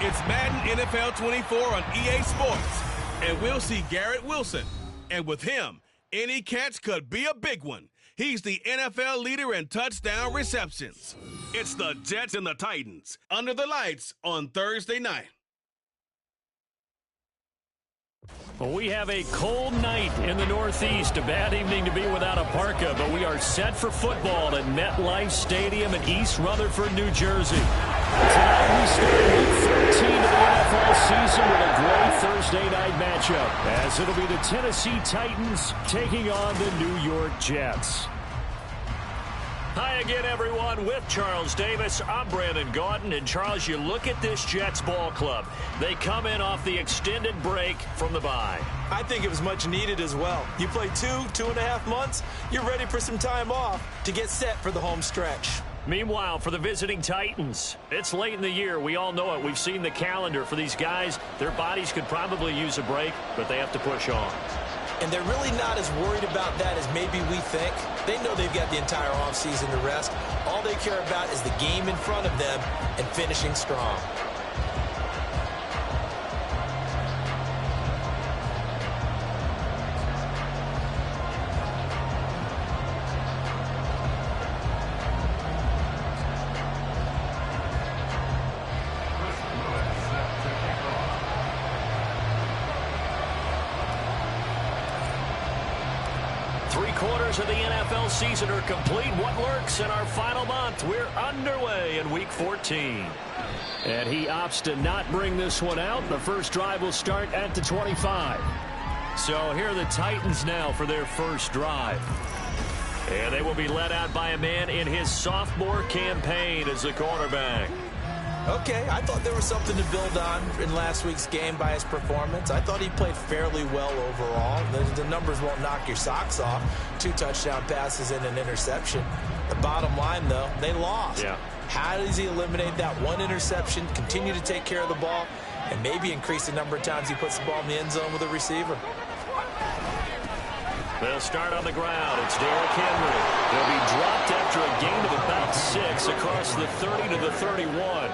It's Madden NFL 24 on EA Sports, and we'll see Garrett Wilson. And with him, any catch could be a big one. He's the NFL leader in touchdown receptions. It's the Jets and the Titans under the lights on Thursday night. Well, we have a cold night in the Northeast. A bad evening to be without a parka, but we are set for football at MetLife Stadium in East Rutherford, New Jersey. Tonight we start week 13 of the NFL season with a great Thursday night matchup, as it'll be the Tennessee Titans taking on the New York Jets. Hi again, everyone. With Charles Davis, I'm Brandon Gaudin. And, Charles, you look at this Jets ball club. They come in off the extended break from the bye. I think it was much needed as well. You play 2.5 months, you're ready for some time off to get set for the home stretch. Meanwhile, for the visiting Titans, it's late in the year. We all know it. We've seen the calendar for these guys. Their bodies could probably use a break, but they have to push on. And they're really not as worried about that as maybe we think. They know they've got the entire offseason to rest. All they care about is the game in front of them and finishing strong. Of the NFL season are complete. What lurks in our final month? We're underway in week 14. And he opts to not bring this one out. The first drive will start at the 25. So here are the Titans now for their first drive. And they will be led out by a man in his sophomore campaign as the quarterback. Okay, I thought there was something to build on in last week's game by his performance. I thought he played fairly well overall. The numbers won't knock your socks off. 2 touchdown passes and an interception. The bottom line, though, they lost. Yeah. How does he eliminate that one interception, continue to take care of the ball, and maybe increase the number of times he puts the ball in the end zone with a receiver? They'll start on the ground. It's Derrick Henry. He'll be dropped after a gain of about 6 across the 30 to the 31.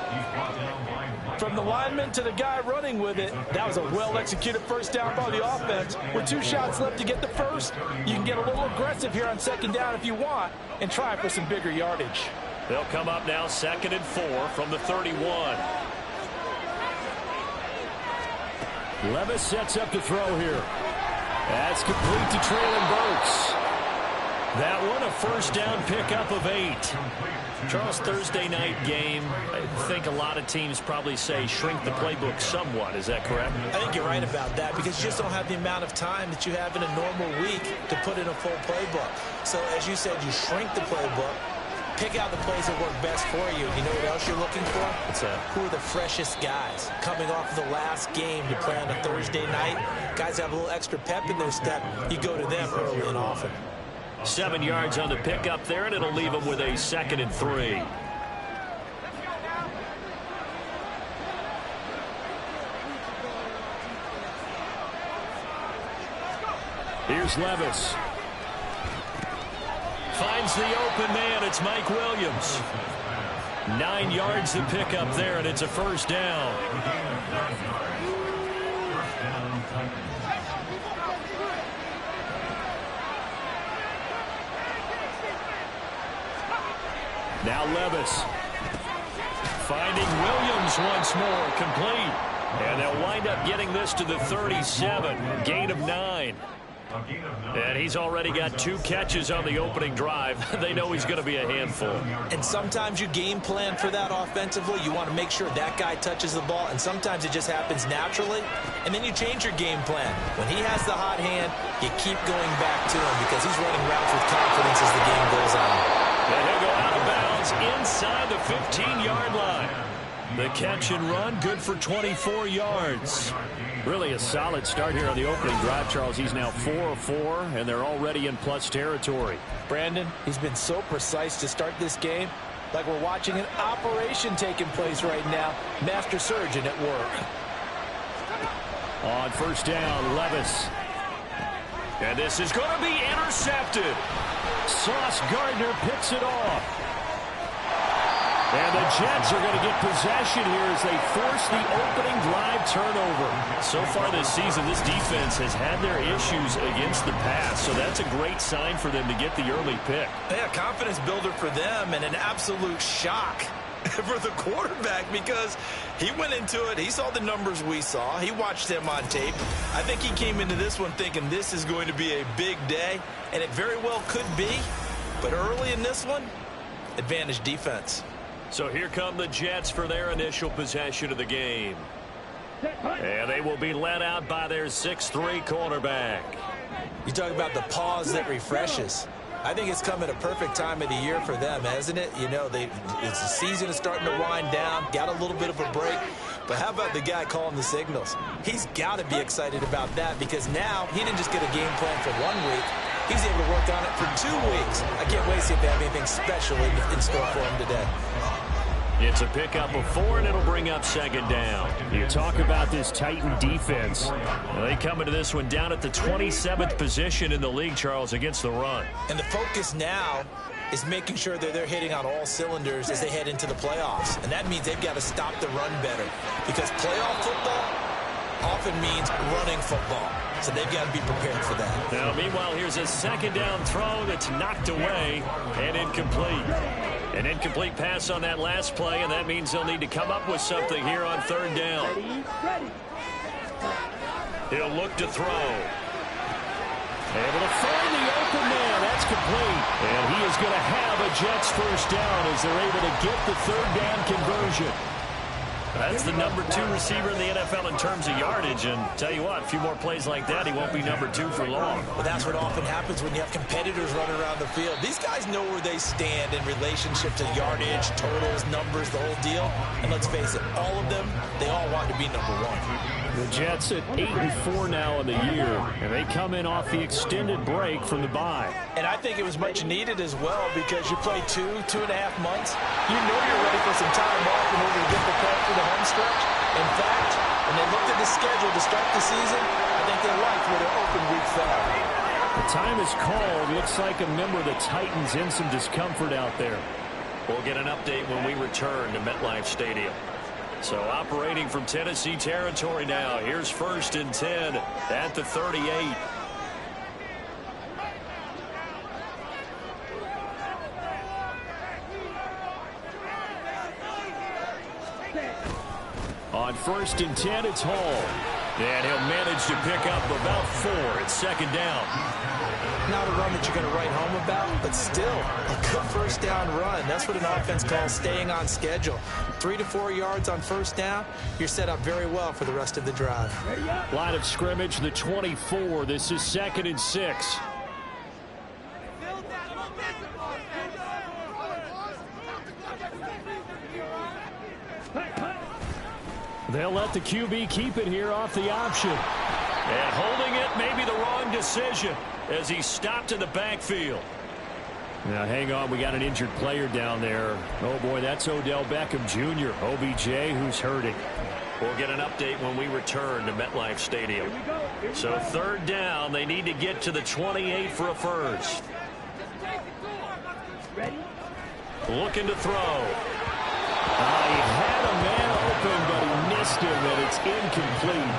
From the lineman to the guy running with it, that was a well-executed first down by the offense. With 2 shots left to get the first, you can get a little aggressive here on second down if you want and try for some bigger yardage. They'll come up now 2nd and 4 from the 31. Levis sets up to throw here. That's complete to Traylon Burks. That one, a first down pickup of 8. Charles, Thursday night game, I think a lot of teams probably say shrink the playbook somewhat. Is that correct? I think you're right about that because you just don't have the amount of time that you have in a normal week to put in a full playbook. So, as you said, you shrink the playbook. Pick out the plays that work best for you. You know what else you're looking for? What's that? Who are the freshest guys coming off of the last game to play on a Thursday night? Guys have a little extra pep in their step. You go to them early and often. 7 yards on the pickup there, and it'll leave them with a 2nd and 3. Here's Levis. Finds the open man. It's Mike Williams. 9 yards to pick up there, and it's a first down. Now Levis. Finding Williams once more. Complete. And they'll wind up getting this to the 37. Gain of 9. And he's already got 2 catches on the opening drive. They know he's going to be a handful. And sometimes you game plan for that offensively. You want to make sure that guy touches the ball, and sometimes it just happens naturally. And then you change your game plan. When he has the hot hand, you keep going back to him because he's running routes with confidence as the game goes on. And he'll go out of bounds inside the 15-yard line. The catch and run, good for 24 yards. Really a solid start here on the opening drive, Charles. He's now 4 of 4, and they're already in plus territory. Brandon, he's been so precise to start this game, like we're watching an operation taking place right now. Master surgeon at work. On first down, Levis. And this is going to be intercepted. Sauce Gardner picks it off. And the Jets are going to get possession here as they force the opening drive turnover. So far this season, this defense has had their issues against the pass, so that's a great sign for them to get the early pick. Yeah, confidence builder for them and an absolute shock for the quarterback because he went into it. He saw the numbers we saw. He watched them on tape. I think he came into this one thinking this is going to be a big day, and it very well could be. But early in this one, advantage defense. So here come the Jets for their initial possession of the game. And they will be led out by their 6'3" quarterback. You talk about the pause that refreshes. I think it's come at a perfect time of the year for them, hasn't it? You know, the season is starting to wind down, got a little bit of a break. But how about the guy calling the signals? He's got to be excited about that because now he didn't just get a game plan for 1 week. He's able to work on it for 2 weeks. I can't wait to see if they have anything special in store for him today. It's a pickup of 4, and it'll bring up second down. You talk about this Titan defense. They come into this one down at the 27th position in the league, Charles, against the run. And the focus now is making sure that they're hitting on all cylinders as they head into the playoffs. And that means they've got to stop the run better because playoff football often means running football. So they've got to be prepared for that. Now, meanwhile, here's a second down throw that's knocked away and incomplete. An incomplete pass on that last play, and that means they'll need to come up with something here on third down. He'll look to throw. Able to find the open man. That's complete. And he is going to have a Jets first down as they're able to get the third down conversion. That's the number 2 receiver in the NFL in terms of yardage. And tell you what, a few more plays like that, he won't be number 2 for long. Well, that's what often happens when you have competitors running around the field. These guys know where they stand in relationship to yardage, totals, numbers, the whole deal. And let's face it, all of them, they all want to be number 1. The Jets at 8-4 now in the year, and they come in off the extended break from the bye. And I think it was much needed as well because you play 2.5 months. You know you're ready for some time off in order to get prepared for the home stretch. In fact, when they looked at the schedule to start the season, I think they liked where their open week fell. The time is called. Looks like a member of the Titans in some discomfort out there. We'll get an update when we return to MetLife Stadium. So operating from Tennessee territory now. Here's 1st and 10 at the 38. On 1st and 10, it's Hall. And he'll manage to pick up about 4 at second down. Not a run that you're going to write home about, but still a good first down run. That's what an offense calls staying on schedule. 3 to 4 yards on first down, you're set up very well for the rest of the drive. Line of scrimmage, the 24. This is 2nd and 6. They'll let the QB keep it here off the option. And holding it may be the wrong decision as he stopped in the backfield. Now, hang on. We got an injured player down there. Oh, boy, that's Odell Beckham Jr., OBJ, who's hurting. We'll get an update when we return to MetLife Stadium. So third down, they need to get to the 28 for a first. Looking to throw. He had a man open, but he missed him, and it's incomplete.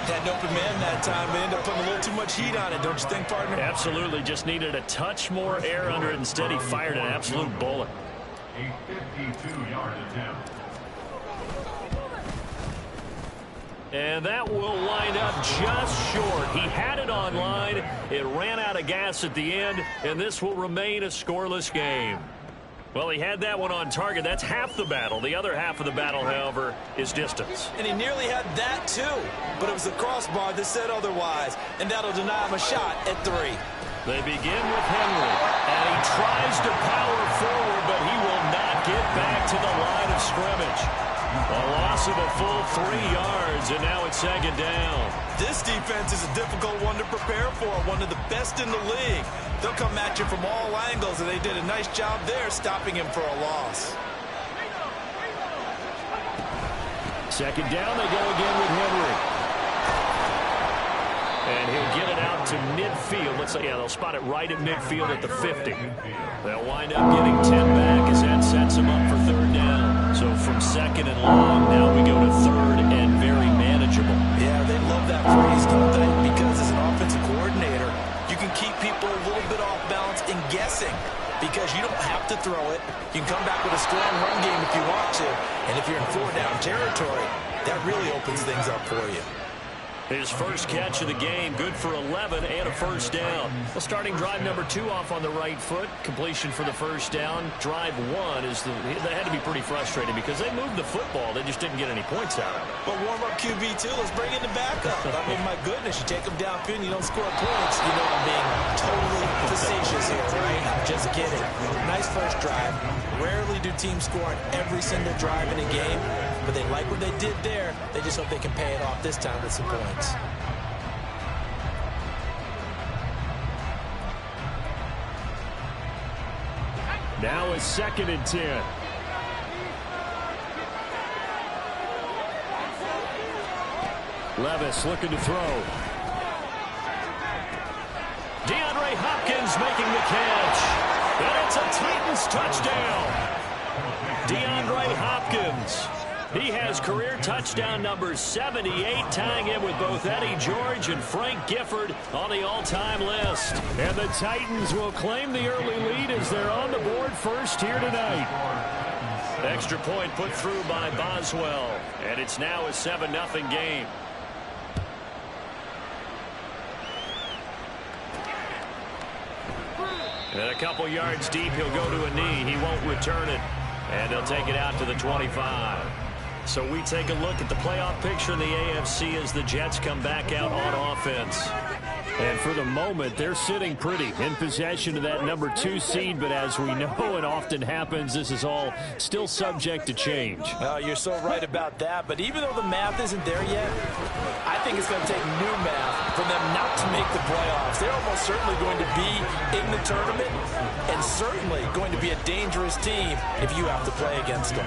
Had an open man that time. They ended up putting a little too much heat on it, don't you think, partner? Absolutely. Just needed a touch more air under it. Instead, he fired an absolute bullet. A 52-yard attempt. And that will line up just short. He had it on line. It ran out of gas at the end, and this will remain a scoreless game. Well, he had that one on target. That's half the battle. The other half of the battle, however, is distance. And he nearly had that, too. But it was the crossbar that said otherwise. And that'll deny him a shot at 3. They begin with Henry. And he tries to power forward, but he will not get back to the line of scrimmage. A loss of a full 3 yards, and now it's second down. This defense is a difficult one to prepare for, one of the best in the league. They'll come at you from all angles, and they did a nice job there stopping him for a loss. Second down, they go again with Henry. And he'll get it out to midfield. Let's say, yeah, they'll spot it right at midfield at the 50. They'll wind up getting 10 back as that sets them up for third down. So from second and long, now we go to third and very manageable. Yeah, they love that phrase, don't they? Because as an offensive coordinator, you can keep people a little bit off balance and guessing because you don't have to throw it. You can come back with a strong run game if you want to. And if you're in four-down territory, that really opens things up for you. His first catch of the game, good for 11 and a first down. Well, starting drive number 2 off on the right foot. Completion for the first down. Drive 1 is they had to be pretty frustrating because they moved the football. They just didn't get any points out of it. But warm-up QB, too. Let's bring in the backup. I mean, my goodness, you take them downfield and you don't score points. You know I'm being totally facetious here, right? I'm just kidding. Nice first drive. Rarely do teams score on every single drive in a game, but they like what they did there. They just hope they can pay it off this time with some points. Now it's 2nd and 10. Levis looking to throw. DeAndre Hopkins making the catch. And it's a Titans touchdown. DeAndre Hopkins. He has career touchdown number 78, tying in with both Eddie George and Frank Gifford on the all-time list. And the Titans will claim the early lead as they're on the board first here tonight. Extra point put through by Boswell, and it's now a 7-0 game. And a couple yards deep, he'll go to a knee. He won't return it, and they'll take it out to the 25. So we take a look at the playoff picture in the AFC as the Jets come back out on offense. And for the moment, they're sitting pretty in possession of that number 2 seed. But as we know it often happens, this is all still subject to change. Oh, you're so right about that. But even though the math isn't there yet, I think it's going to take new math for them not to make the playoffs. They're almost certainly going to be in the tournament and certainly going to be a dangerous team if you have to play against them.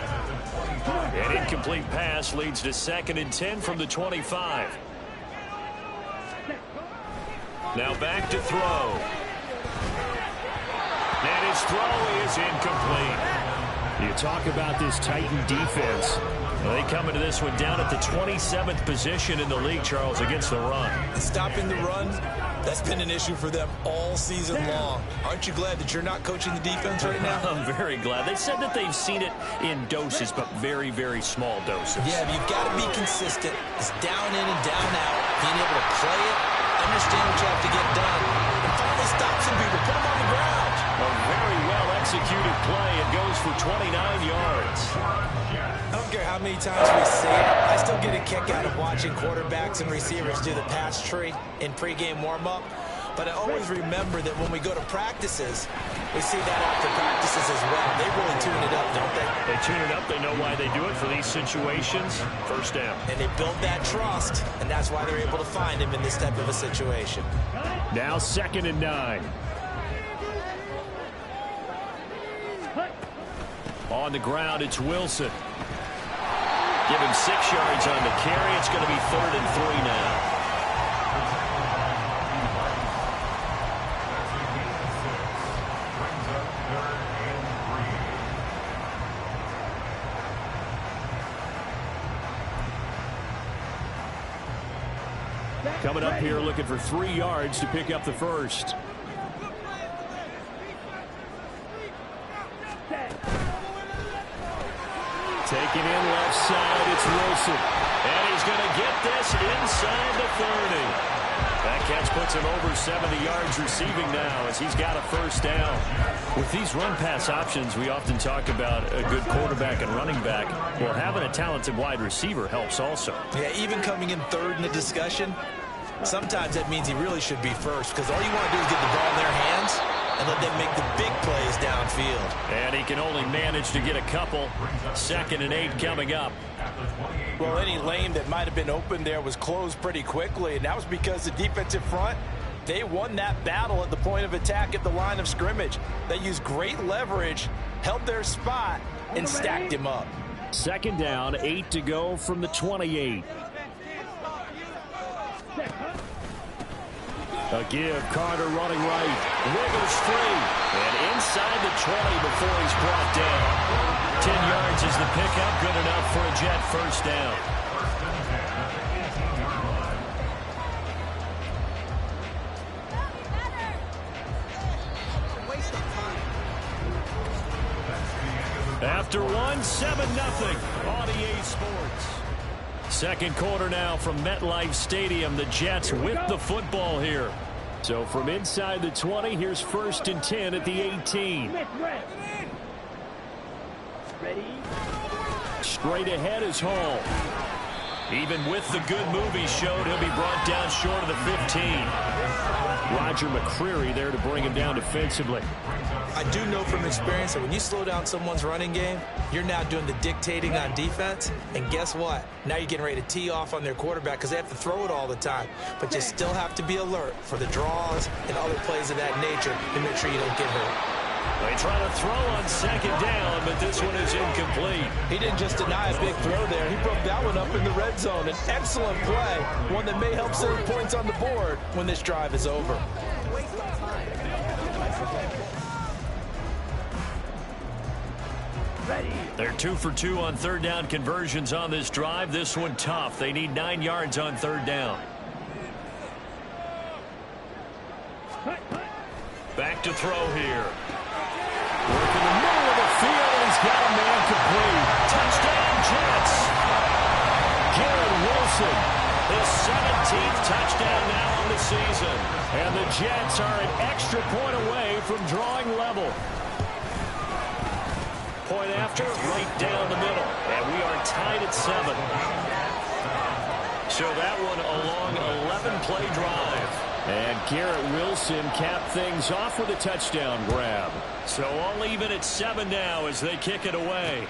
An incomplete pass leads to 2nd and 10 from the 25. Now back to throw. And his throw is incomplete. You talk about this Titan defense. Well, they come into this one down at the 27th position in the league, Charles, against the run. Stopping the run, that's been an issue for them all season long. Aren't you glad that you're not coaching the defense right now? I'm very glad. They said that they've seen it in doses, but very, very small doses. Yeah, but you've got to be consistent. It's down in and down out. Being able to play it, understand what you have to get done, and finally stop some people, put them on the ground. A very well-executed play. It goes for 29 yards. I don't care how many times we see it. I still get a kick out of watching quarterbacks and receivers do the pass tree in pregame warm-up. But I always remember that when we go to practices, we see that after practices as well. They really tune it up, don't they? They tune it up. They know why they do it for these situations. First down. And they build that trust, and that's why they're able to find him in this type of a situation. Now 2nd and 9. On the ground, it's Wilson. Give him 6 yards on the carry. It's going to be 3rd and 3 now. Coming up here looking for 3 yards to pick up the first. Taking in left side, it's Wilson. And he's going to get this inside the 30. That catch puts him over 70 yards receiving now as he's got a first down. With these run-pass options, we often talk about a good quarterback and running back. Well, having a talented wide receiver helps also. Yeah, even coming in 3rd in the discussion, sometimes that means he really should be first because all you want to do is get the ball in their hands and let them make the big plays downfield. And he can only manage to get a couple. 2nd and 8 coming up. Well, any lane that might have been open there was closed pretty quickly, and that was because the defensive front, they won that battle at the point of attack at the line of scrimmage. They used great leverage, held their spot, and stacked him up. 2nd down, 8 to go from the 28. A give, Carter running right. Wiggles free. And inside the 20 before he's brought down. 10 yards is the pickup. Good enough for a Jet first down. After one, 7-0 on EA Sports. Second quarter now from MetLife Stadium. The Jets with the football here. So from inside the 20, here's 1st and 10 at the 18. Ready? Straight ahead is Hall. Even with the good move he showed, he'll be brought down short of the 15. Roger McCreary there to bring him down defensively. I do know from experience that when you slow down someone's running game, you're now doing the dictating on defense. And guess what? Now you're getting ready to tee off on their quarterback because they have to throw it all the time. But you still have to be alert for the draws and other plays of that nature to make sure you don't get hurt. They try to throw on 2nd down, but this one is incomplete. He didn't just deny a big throw there. He broke that one up in the red zone. An excellent play, one that may help save points on the board when this drive is over. They're 2 for 2 on 3rd down conversions on this drive. This one tough. They need 9 yards on 3rd down. Back to throw here. Work in the middle of the field, and he's got a man complete. Touchdown, Jets. Garrett Wilson, his 17th touchdown now on the season. And the Jets are an extra point away from drawing level. Point after, right down the middle. And we are tied at 7. So that one a long 11-play drive. And Garrett Wilson capped things off with a touchdown grab. So all even at 7 now as they kick it away.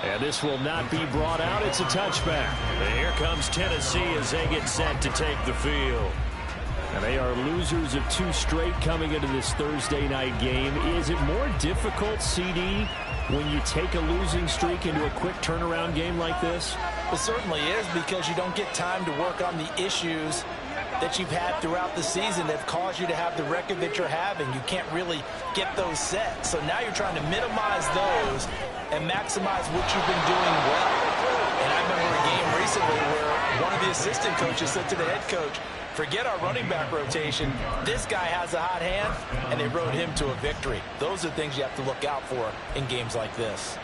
And this will not be brought out. It's a touchback. And here comes Tennessee as they get set to take the field. And they are losers of 2 straight coming into this Thursday night game. Is it more difficult, CD, when you take a losing streak into a quick turnaround game like this? It certainly is, because you don't get time to work on the issues that you've had throughout the season that have caused you to have the record that you're having. You can't really get those set. So now you're trying to minimize those and maximize what you've been doing well. And I remember a game recently where one of the assistant coaches said to the head coach, forget our running back rotation. This guy has a hot hand, and they rode him to a victory. Those are things you have to look out for in games like this.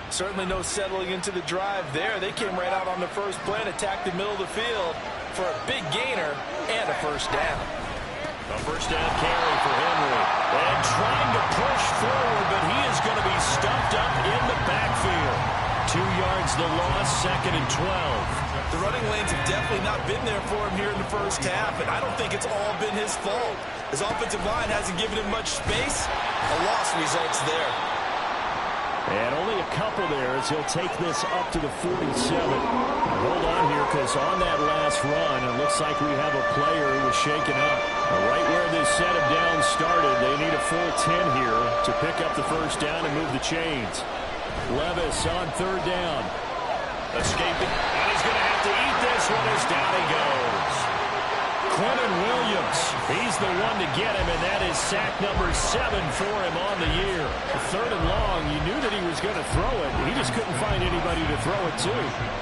Certainly no settling into the drive there. They came right out on the first play and attacked the middle of the field for a big gainer and a first down. A first down carry for Henry. And trying to push forward, but he is going to be stuffed up in the backfield. 2 yards the loss, 2nd and 12. The running lanes have definitely not been there for him here in the first half, and I don't think it's all been his fault. His offensive line hasn't given him much space. A loss results there. And only a couple there as he'll take this up to the 47. Hold on here, because on that last run, it looks like we have a player who was shaken up. Right where this set of downs started, they need a full 10 here to pick up the first down and move the chains. Levis on 3rd down. Escaping, and he's going to have to eat this one as down he goes. Quentin Williams, he's the one to get him, and that is sack number 7 for him on the year. 3rd and long, you knew that he was going to throw it. He just couldn't find anybody to throw it to.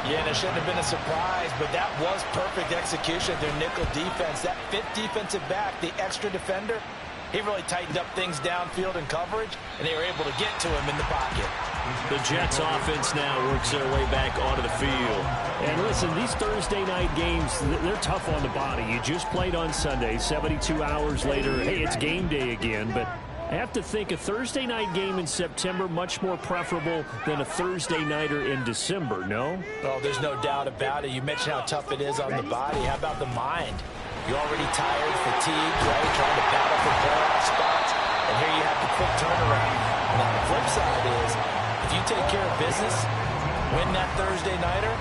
Yeah, and it shouldn't have been a surprise, but that was perfect execution of their nickel defense. That 5th defensive back, the extra defender, he really tightened up things downfield in coverage, and they were able to get to him in the pocket. The Jets offense now works their way back onto the field. And listen, these Thursday night games, they're tough on the body. You just played on Sunday, 72 hours later, hey, it's game day again. But I have to think a Thursday night game in September much more preferable than a Thursday nighter in December, no? Oh, there's no doubt about it. You mentioned how tough it is on the body. How about the mind? You're already tired, fatigued, right? Trying to battle for playoff spots. And here you have the quick turnaround. Now, the flip side is, if you take care of business, win that Thursday nighter,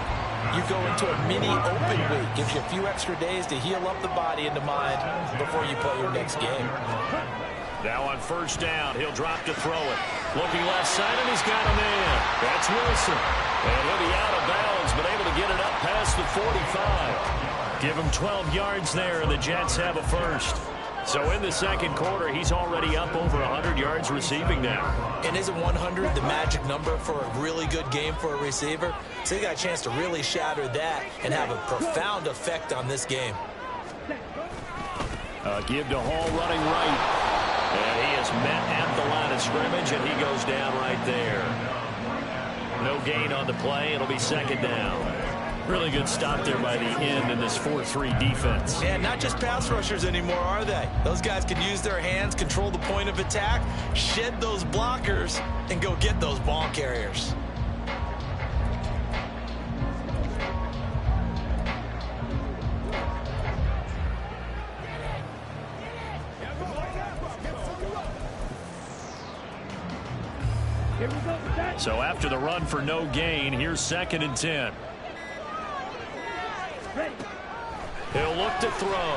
you go into a mini open week. Gives you a few extra days to heal up the body and the mind before you play your next game. Now on 1st down, he'll drop to throw it. Looking left side, and he's got a man. That's Wilson. And he'll be out of bounds, but able to get it up past the 45. Give him 12 yards there, and the Jets have a first. So in the second quarter, he's already up over 100 yards receiving now. And isn't 100 the magic number for a really good game for a receiver? So he got a chance to really shatter that and have a profound effect on this game. Give to Hall running right. And he is met at the line of scrimmage, and he goes down right there. No gain on the play. It'll be second down. Really good stop there by the end in this 4-3 defense. And not just pass rushers anymore, are they? Those guys can use their hands, control the point of attack, shed those blockers, and go get those ball carriers. So after the run for no gain, here's 2nd and 10. He'll look to throw.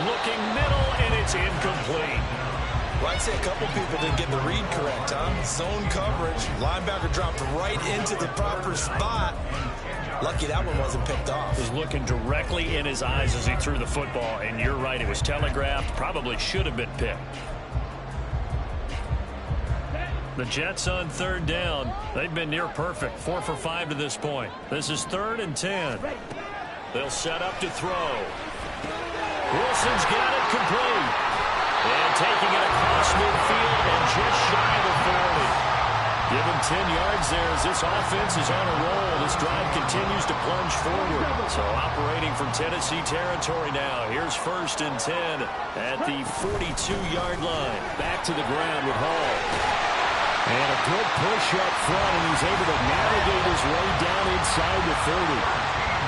Looking middle, and it's incomplete. Well, I'd say a couple people didn't get the read correct, huh? Zone coverage. Linebacker dropped right into the proper spot. Lucky that one wasn't picked off. Was looking directly in his eyes as he threw the football, and you're right, it was telegraphed. Probably should have been picked. The Jets on 3rd down. They've been near perfect. 4 for 5 to this point. This is 3rd and 10. They'll set up to throw. Wilson's got it complete. And taking it across midfield and just shy of the 40. Give him 10 yards there as this offense is on a roll. This drive continues to plunge forward. So operating from Tennessee territory now. Here's 1st and 10 at the 42-yard line. Back to the ground with Hall. And a good push up front, and he's able to navigate his way down inside the 30.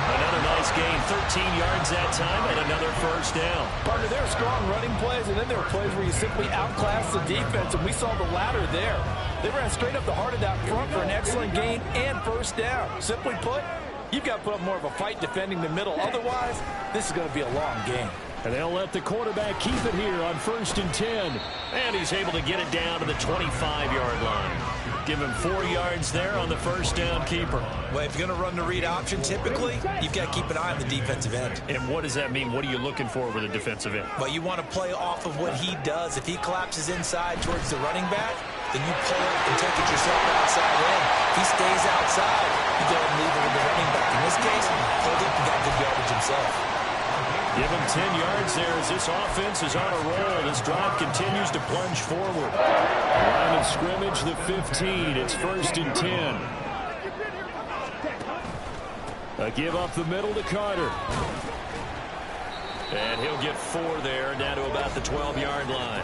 Another nice gain, 13 yards that time, and another first down. Partner, there are strong running plays, and then there are plays where you simply outclass the defense, and we saw the latter there. They ran straight up the heart of that front for an excellent gain and first down. Simply put, you've got to put up more of a fight defending the middle. Otherwise, this is going to be a long game. And they'll let the quarterback keep it here on 1st and 10. And he's able to get it down to the 25-yard line. Give him 4 yards there on the first down keeper. Well, if you're going to run the read option, typically, you've got to keep an eye on the defensive end. And what does that mean? What are you looking for with a defensive end? Well, you want to play off of what he does. If he collapses inside towards the running back, then you pull it and take it yourself outside in. If he stays outside, you go and leave it with the running back. In this case, he pulled it and got good yardage himself. Give him 10 yards there as this offense is on a roll. This drive continues to plunge forward. Line of scrimmage, the 15. It's 1st and 10. A give up the middle to Carter. And he'll get 4 there, down to about the 12-yard line.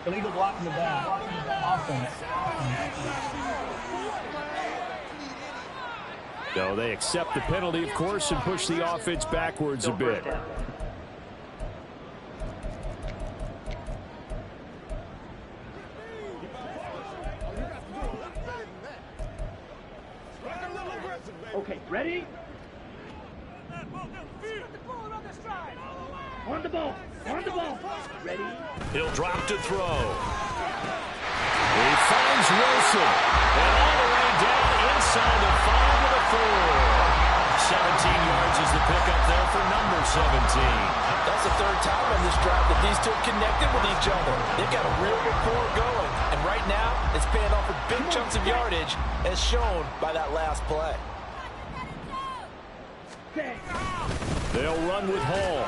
Illegal block in the back. Offense. No, they accept the penalty, of course, and push the offense backwards a bit. Okay, ready? On the ball. On the ball. Ready? He'll drop to throw. He finds Wilson. And all the way down inside the 5 to the 4. 17 yards is the pickup there for number 17. That's the 3rd time on this drive that these two have connected with each other. They've got a real rapport going. And right now, it's paying off with big chunks of yardage, as shown by that last play. They'll run with Hall.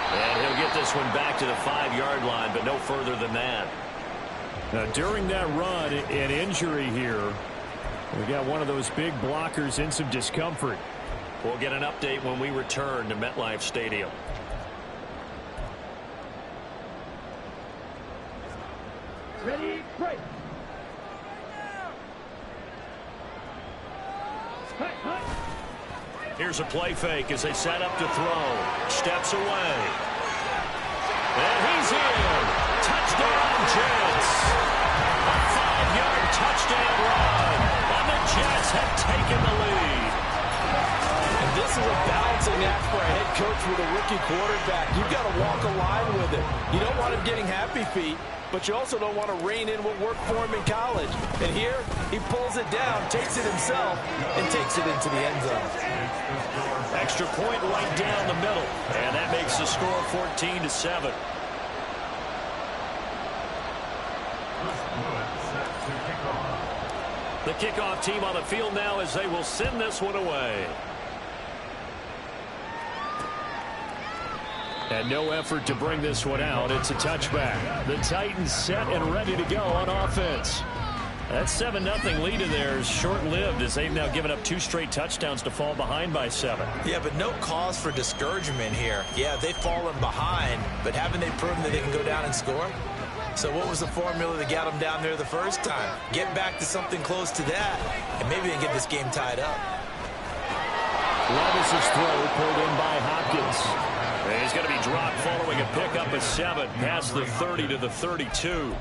And he'll get this one back to the 5-yard line, but no further than that. Now, during that run, an injury here. We got one of those big blockers in some discomfort. We'll get an update when we return to MetLife Stadium. Ready? Break. Here's a play fake as they set up to throw. Steps away. And he's in. Touchdown, Jets. A 5-yard touchdown run. And the Jets have taken the lead. And This is a balancing act for a head coach with a rookie quarterback. You've got to walk a line with it. You don't want him getting happy feet, but you also don't want to rein in what worked for him in college. And here, he pulls it down, takes it himself, and takes it into the end zone. Extra point right down the middle, and that makes the score 14-7. The kickoff team on the field now as they will send this one away. And no effort to bring this one out. It's a touchback. The Titans set and ready to go on offense. That 7-0 lead of theirs short-lived as they've now given up 2 straight touchdowns to fall behind by 7. Yeah, but no cause for discouragement here. Yeah, they've fallen behind, but haven't they proven that they can go down and score? So what was the formula that got them down there the first time? Get back to something close to that, and maybe they can get this game tied up. Levis's throw pulled in by Hopkins. And he's going to be dropped following a pickup of 7 past the 30 to the 32.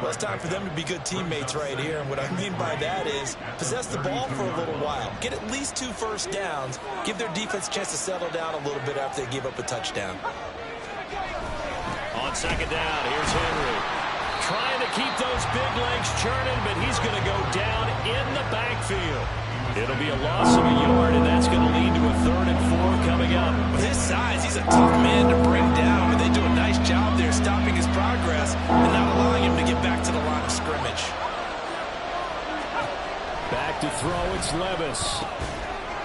Well, it's time for them to be good teammates right here, and what I mean by that is possess the ball for a little while. Get at least 2 first downs. Give their defense a chance to settle down a little bit after they give up a touchdown. On second down, here's Henry. Trying to keep those big legs churning, but he's going to go down in the backfield. It'll be a loss of a yard, and that's going to lead to a 3rd and 4 coming up. With his size, he's a tough man to bring down, but they do a nice job there stopping his progress and not allowing him to get back to the line of scrimmage. Back to throw, it's Levis.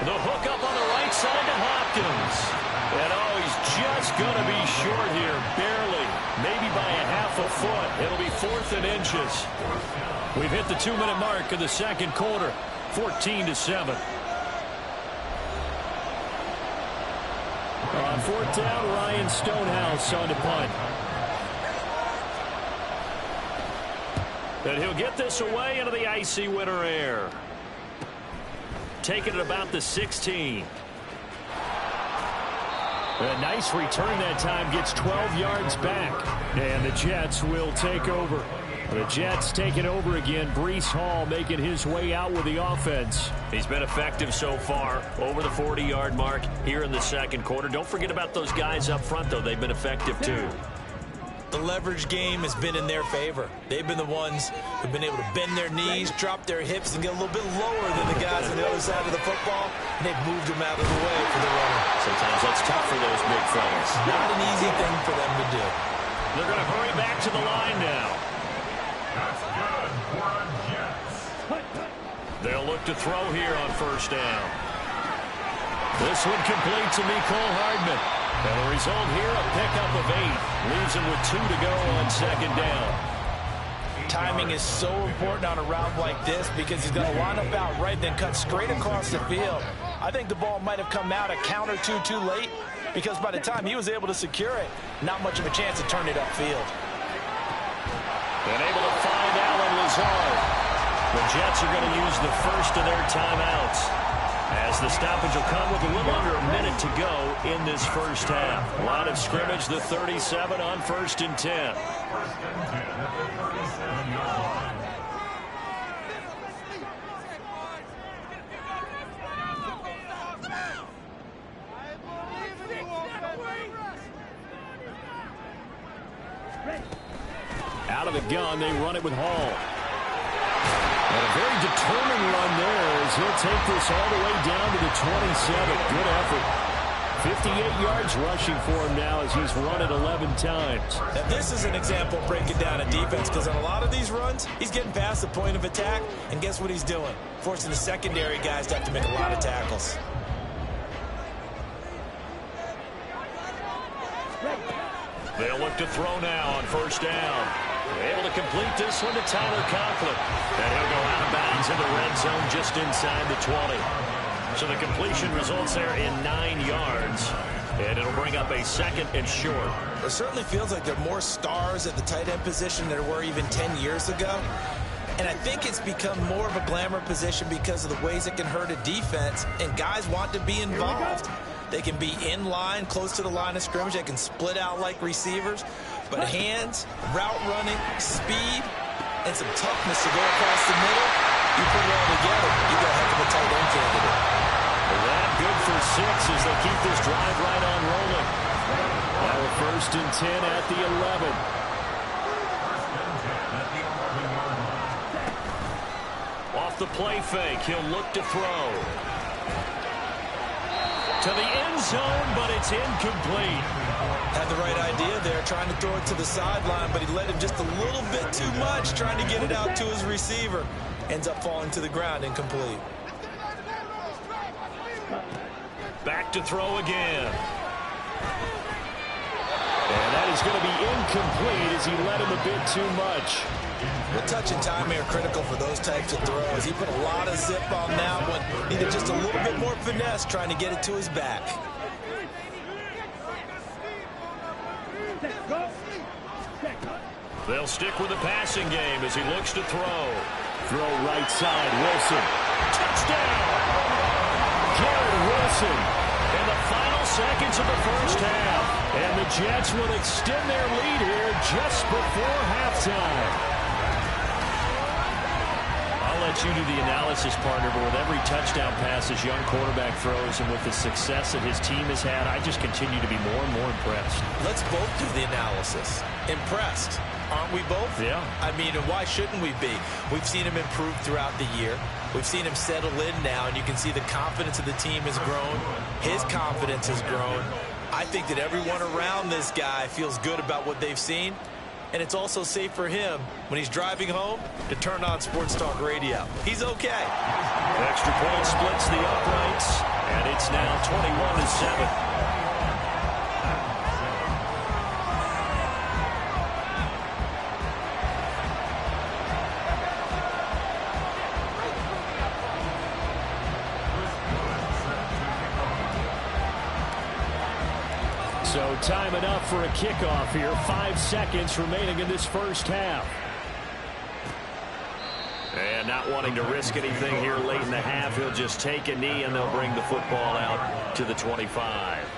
The hook up on the right side to Hopkins. And oh, he's just going to be short here, barely, maybe by a half a foot. It'll be 4th and inches. We've hit the 2-minute mark of the second quarter, 14-7. On 4th down, Ryan Stonehouse on to punt. And he'll get this away into the icy winter air. Taking it about the 16. A nice return that time, gets 12 yards back. And the Jets will take over. The Jets taking over again. Breece Hall making his way out with the offense. He's been effective so far, over the 40-yard mark here in the second quarter. Don't forget about those guys up front, though. They've been effective, too. The leverage game has been in their favor. They've been the ones who've been able to bend their knees, drop their hips, and get a little bit lower than the guys on the other side of the football, and they've moved them out of the way for the runner. Sometimes that's tough for those big fellas. Not an easy thing for them to do. They're going to hurry back to the line now. That's good for the Jets. They'll look to throw here on 1st down. This one complete to Mecole Hardman. And the result here, a pickup of 8. Leaves him with 2 to go on 2nd down. Timing is so important on a route like this because he's going to line up out right, then cut straight across the field. I think the ball might have come out a count or two too late because by the time he was able to secure it, not much of a chance to turn it upfield. And able to find Alan Lazard. The Jets are going to use the first of their timeouts, as the stoppage will come with a little under a minute to go in this first half. Line of scrimmage, the 37 on 1st and 10. Out of the gun, they run it with Hall. And a very determined run there as he'll take this all the way down to the 27. Good effort. 58 yards rushing for him now as he's run it 11 times. Now, this is an example of breaking down a defense because on a lot of these runs, he's getting past the point of attack, and guess what he's doing? Forcing the secondary guys to have to make a lot of tackles. They'll look to throw now on 1st down. Able to complete this one to Tyler Conklin. And he'll go out of bounds in the red zone just inside the 20. So the completion results there in 9 yards. And it'll bring up a 2nd and short. It certainly feels like there are more stars at the tight end position than there were even 10 years ago. And I think it's become more of a glamour position because of the ways it can hurt a defense. And guys want to be involved. They can be in line, close to the line of scrimmage. They can split out like receivers. But hands, route running, speed, and some toughness to go across the middle, you put it all together, you got a heck of a tight end candidate. That good for as they keep this drive right on rolling. Now a 1st and 10 at the 11. Off the play fake, he'll look to throw. To the end zone, but it's incomplete. Had the right idea there, trying to throw it to the sideline, but he led him just a little bit too much, trying to get it out to his receiver. Ends up falling to the ground, incomplete. Back to throw again. And that is going to be incomplete as he led him a bit too much. The touch and time are critical for those types of throws. He put a lot of zip on that one. Needed just a little bit more finesse trying to get it to his back. They'll stick with the passing game as he looks to throw. Throw right side, Wilson. Touchdown! Garrett Wilson in the final seconds of the first half. And the Jets will extend their lead here just before halftime. I'll let you do the analysis, partner, but with every touchdown pass this young quarterback throws and with the success that his team has had, I just continue to be more and more impressed. Let's both do the analysis. Impressed. Aren't we both? Yeah. I mean, and why shouldn't we be? We've seen him improve throughout the year. We've seen him settle in now, and you can see the confidence of the team has grown. His confidence has grown. I think that everyone around this guy feels good about what they've seen. And it's also safe for him when he's driving home to turn on Sports Talk Radio. He's okay. Extra point splits the uprights, and it's now 21-7. So time enough for a kickoff here. 5 seconds remaining in this first half. And not wanting to risk anything here late in the half, he'll just take a knee and they'll bring the football out to the 25.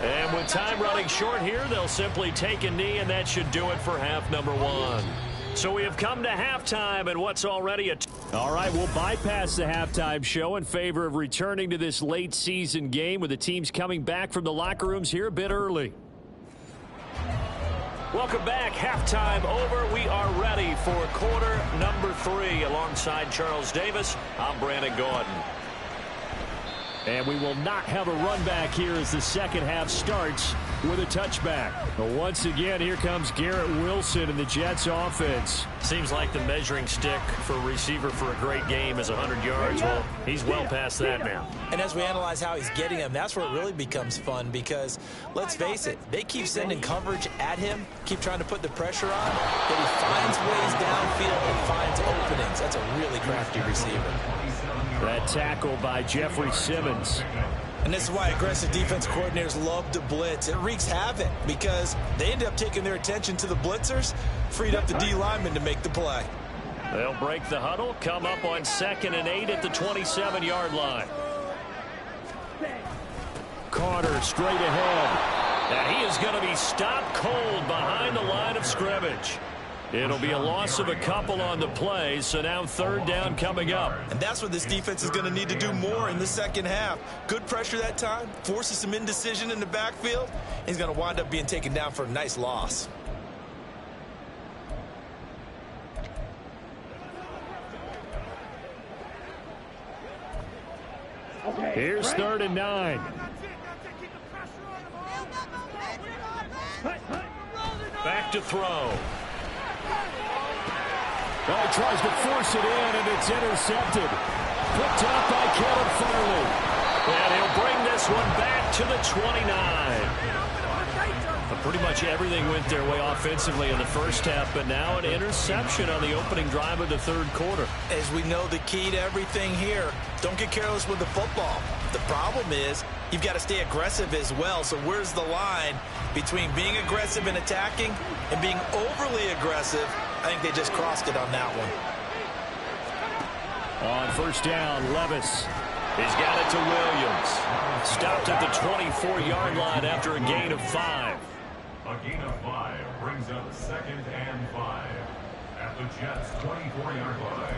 And with time running short here, they'll simply take a knee, and that should do it for half number one. So we have come to halftime, and what's already a... All right, we'll bypass the halftime show in favor of returning to this late season game with the teams coming back from the locker rooms here a bit early. Welcome back. Halftime over. We are ready for quarter number 3 alongside Charles Davis. I'm Brandon Gordon. And we will not have a run back here as the second half starts with a touchback. But once again, here comes Garrett Wilson and the Jets offense. Seems like the measuring stick for a receiver for a great game is 100 yards. Well, he's well past that now. And as we analyze how he's getting them, that's where it really becomes fun because, let's face it, they keep sending coverage at him, keep trying to put the pressure on, but he finds ways downfield and finds openings. That's a really crafty receiver. That tackle by Jeffrey Simmons. And this is why aggressive defense coordinators love to blitz. It wreaks havoc because they end up taking their attention to the blitzers, freed up the D lineman to make the play. They'll break the huddle, come up on 2nd and 8 at the 27-yard line. Carter straight ahead. And he is going to be stopped cold behind the line of scrimmage. It'll be a loss of a couple on the play, so now 3rd down coming up. And that's what this defense is going to need to do more in the second half. Good pressure that time, forces some indecision in the backfield. He's going to wind up being taken down for a nice loss. Here's 3rd and 9. Back to throw. Well, he tries to force it in, and it's intercepted. Picked up by Kevin Farley. And he'll bring this one back to the 29. But pretty much everything went their way offensively in the first half, but now an interception on the opening drive of the 3rd quarter. As we know, the key to everything here, don't get careless with the football. The problem is you've got to stay aggressive as well. So where's the line between being aggressive and attacking and being overly aggressive? I think they just crossed it on that one. On 1st down, Levis. He's got it to Williams. Stopped at the 24-yard line after a gain of 5. A gain of 5 brings up 2nd and 5 at the Jets' 24-yard line.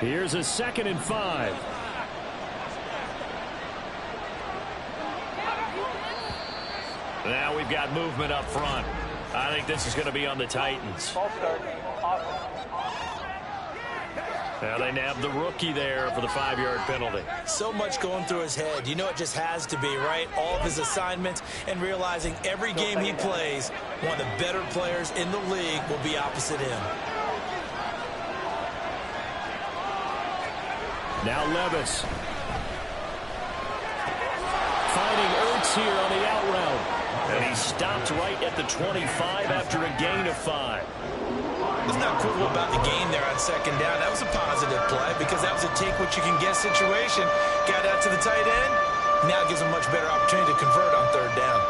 Here's a 2nd and 5. Now we've got movement up front. I think this is going to be on the Titans. Now they nab the rookie there for the 5-yard penalty. So much going through his head. You know it just has to be, right? All of his assignments and realizing every game he plays, one of the better players in the league will be opposite him. Now Levis. Finding Ertz here on the out route. And he stopped right at the 25 after a gain of 5. It's not cool about the gain there on 2nd down. That was a positive play because that was a take-what-you-can-get situation. Got out to the tight end. Now it gives him a much better opportunity to convert on 3rd down.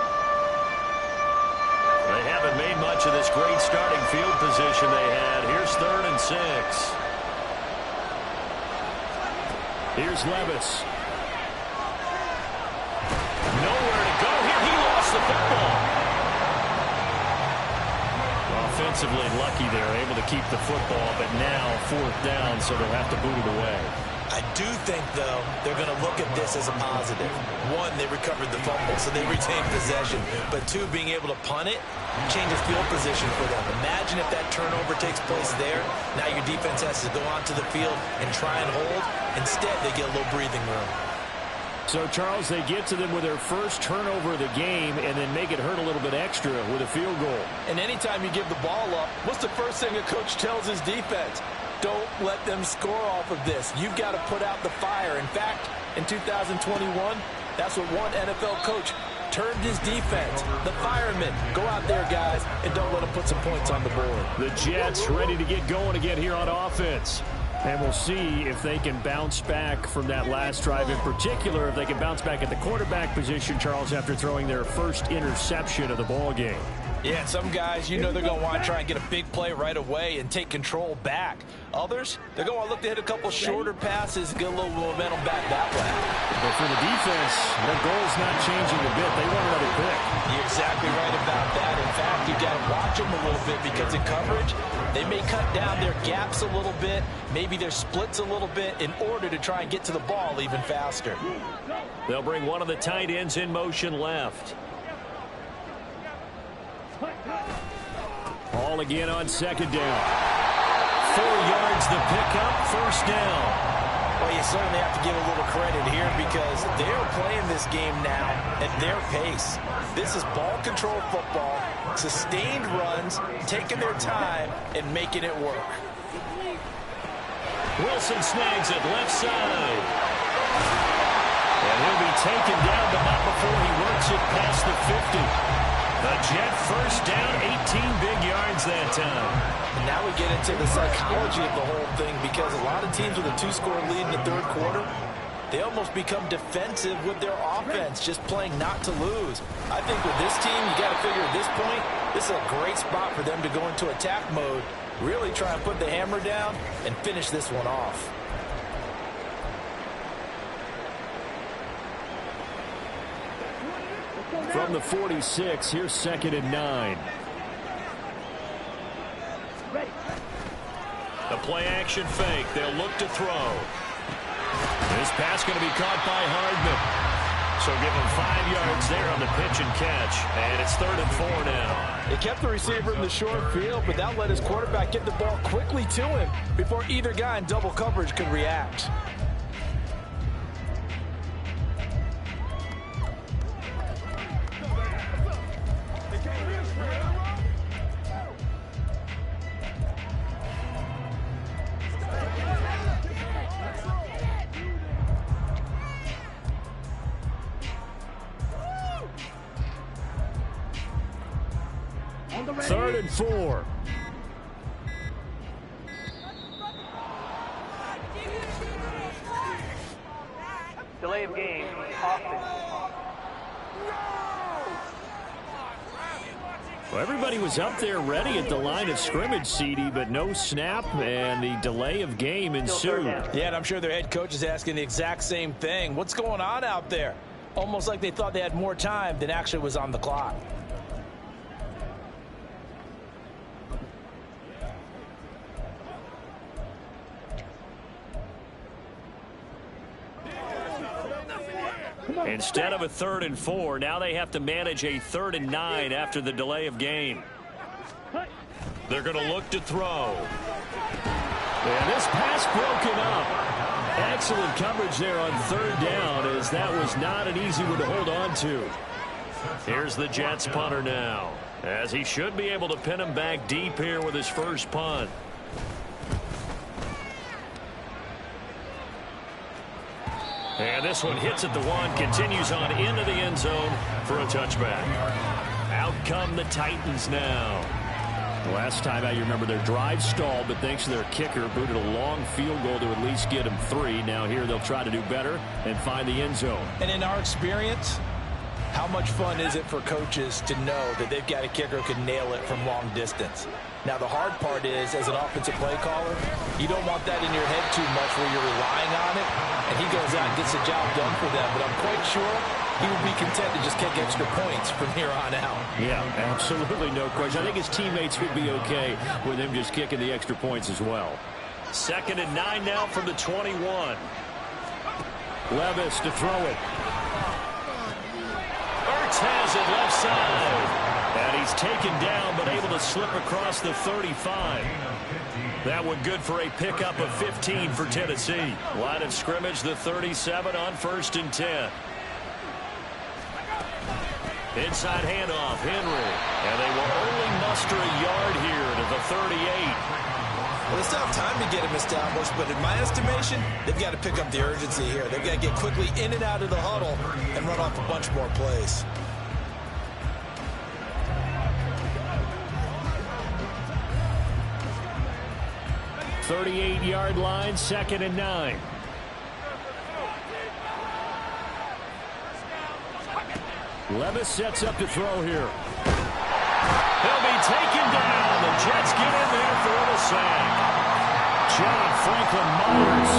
They haven't made much of this great starting field position they had. Here's 3rd and 6. Here's Levis. Nowhere to go here. He lost the football. Offensively lucky they're able to keep the football, but now 4th down, so they'll have to boot it away. I do think, though, they're going to look at this as a positive. 1, they recovered the fumble, so they retained possession. But 2, being able to punt it changes field position for them. Imagine if that turnover takes place there. Now your defense has to go onto the field and try and hold. Instead, they get a little breathing room. So, Charles, they get to them with their first turnover of the game and then make it hurt a little bit extra with a field goal. And anytime you give the ball up, what's the first thing a coach tells his defense? Don't let them score off of this. You've got to put out the fire. In fact, in 2021, that's what one NFL coach termed his defense. The firemen. Go out there, guys, and don't let them put some points on the board. The Jets ready to get going again here on offense. And we'll see if they can bounce back from that last drive. In particular, if they can bounce back at the quarterback position, Charles, after throwing their first interception of the ball game. Yeah, some guys, you know they're going to want to try and get a big play right away and take control back. Others, they're going to look to hit a couple shorter passes, get a little momentum back that way. But for the defense, their goal's not changing a bit. They want another pick. You're exactly right about that. In fact, you've got to watch them a little bit because in coverage, they may cut down their gaps a little bit, maybe their splits a little bit in order to try and get to the ball even faster. They'll bring one of the tight ends in motion left. Ball again on 2nd down. 4 yards the pickup, 1st down. Well, you certainly have to give a little credit here because they're playing this game now at their pace. This is ball control football, sustained runs, taking their time and making it work. Wilson snags it left side. And he'll be taken down, but not before he works it past the 50. The Jet 1st down, 18 big yards that time. And now we get into the psychology of the whole thing because a lot of teams with a 2-score lead in the 3rd quarter, they almost become defensive with their offense, just playing not to lose. I think with this team, you got to figure at this point, this is a great spot for them to go into attack mode, really try and put the hammer down and finish this one off. From the 46, here's 2nd and 9. The play-action fake. They'll look to throw. This pass going to be caught by Hardman. So give him 5 yards there on the pitch and catch. And it's 3rd and 4 now. They kept the receiver in the short field, but that let his quarterback get the ball quickly to him before either guy in double coverage could react. Third and 4. Delay of game, offense. Well, everybody was up there ready at the line of scrimmage, CD, but no snap, and the delay of game ensued. Yeah, and I'm sure their head coach is asking the exact same thing. What's going on out there? Almost like they thought they had more time than actually was on the clock. Instead of a 3rd and 4, now they have to manage a 3rd and 9 after the delay of game. They're going to look to throw. And this pass broken up. Excellent coverage there on 3rd down, as that was not an easy one to hold on to. Here's the Jets punter now, as he should be able to pin him back deep here with his first punt. And this one hits at the 1, continues on into the end zone for a touchback. Out come the Titans now. Last time out, you remember their drive stalled, but thanks to their kicker, booted a long field goal to at least get them 3. Now here they'll try to do better and find the end zone. And in our experience, how much fun is it for coaches to know that they've got a kicker who can nail it from long distance? Now, the hard part is, as an offensive play caller, you don't want that in your head too much where you're relying on it, and he goes out and gets the job done for them. But I'm quite sure he would be content to just kick extra points from here on out. Yeah, absolutely no question. I think his teammates would be okay with him just kicking the extra points as well. 2nd and 9 now from the 21. Levis to throw it. Ertz has it left side. And he's taken down, but able to slip across the 35. That one good for a pickup of 15 for Tennessee. Line of scrimmage, the 37 on 1st and 10. Inside handoff, Henry. And they will only muster a yard here to the 38. Well, they still have time to get him established, but in my estimation, they've got to pick up the urgency here. They've got to get quickly in and out of the huddle and run off a bunch more plays. 38-yard line, 2nd and 9. Levis sets up to throw here. He'll be taken down. The Jets get in there for the sack. John Franklin Myers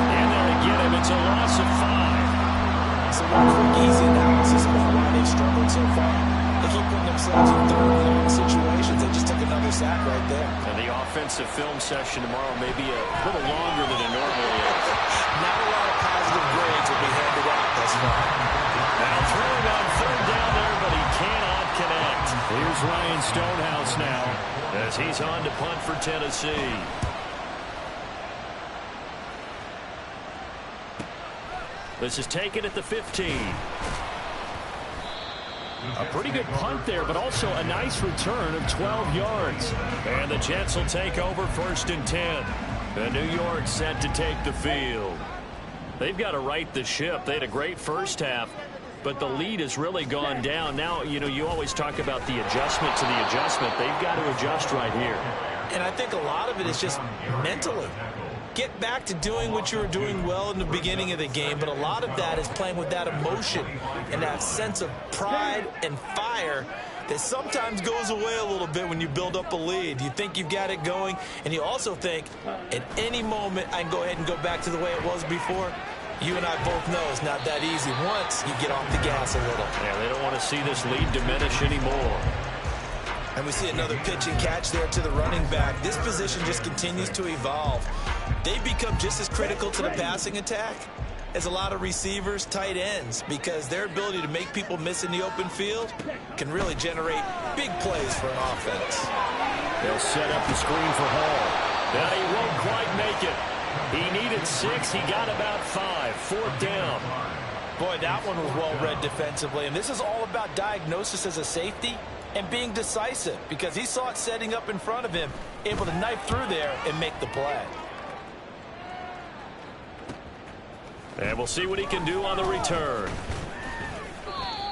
in there to get him. It's a loss of 5. So one quick, easy analysis about why they've struggled so far. They keep putting themselves in 3rd and long situations. They just took another sack right there. And the offensive film session tomorrow may be a little longer than it normally is. Not a lot of positive grades will be handed out thus far. Now throwing on 3rd down there, but he cannot connect. Here's Ryan Stonehouse now as he's on to punt for Tennessee. This is taken at the 15. A pretty good punt there, but also a nice return of 12 yards. And the Jets will take over 1st and 10. And New York set to take the field. They've got to right the ship. They had a great first half, but the lead has really gone down. Now, you know, you always talk about the adjustment to the adjustment. They've got to adjust right here. And I think a lot of it is just mentally. Get back to doing what you were doing well in the beginning of the game, but a lot of that is playing with that emotion and that sense of pride and fire that sometimes goes away a little bit when you build up a lead. You think you've got it going, and you also think at any moment I can go ahead and go back to the way it was before. You and I both know it's not that easy once you get off the gas a little. Yeah, they don't want to see this lead diminish anymore. And we see another pitch and catch there to the running back. This position just continues to evolve. They become just as critical to the passing attack as a lot of receivers, tight ends, because their ability to make people miss in the open field can really generate big plays for an offense. They'll set up the screen for Hall. Now he won't quite make it. He needed 6. He got about 5. 4th down. Boy, that one was well read defensively, and this is all about diagnosis as a safety and being decisive, because he saw it setting up in front of him, able to knife through there and make the play. And we'll see what he can do on the return.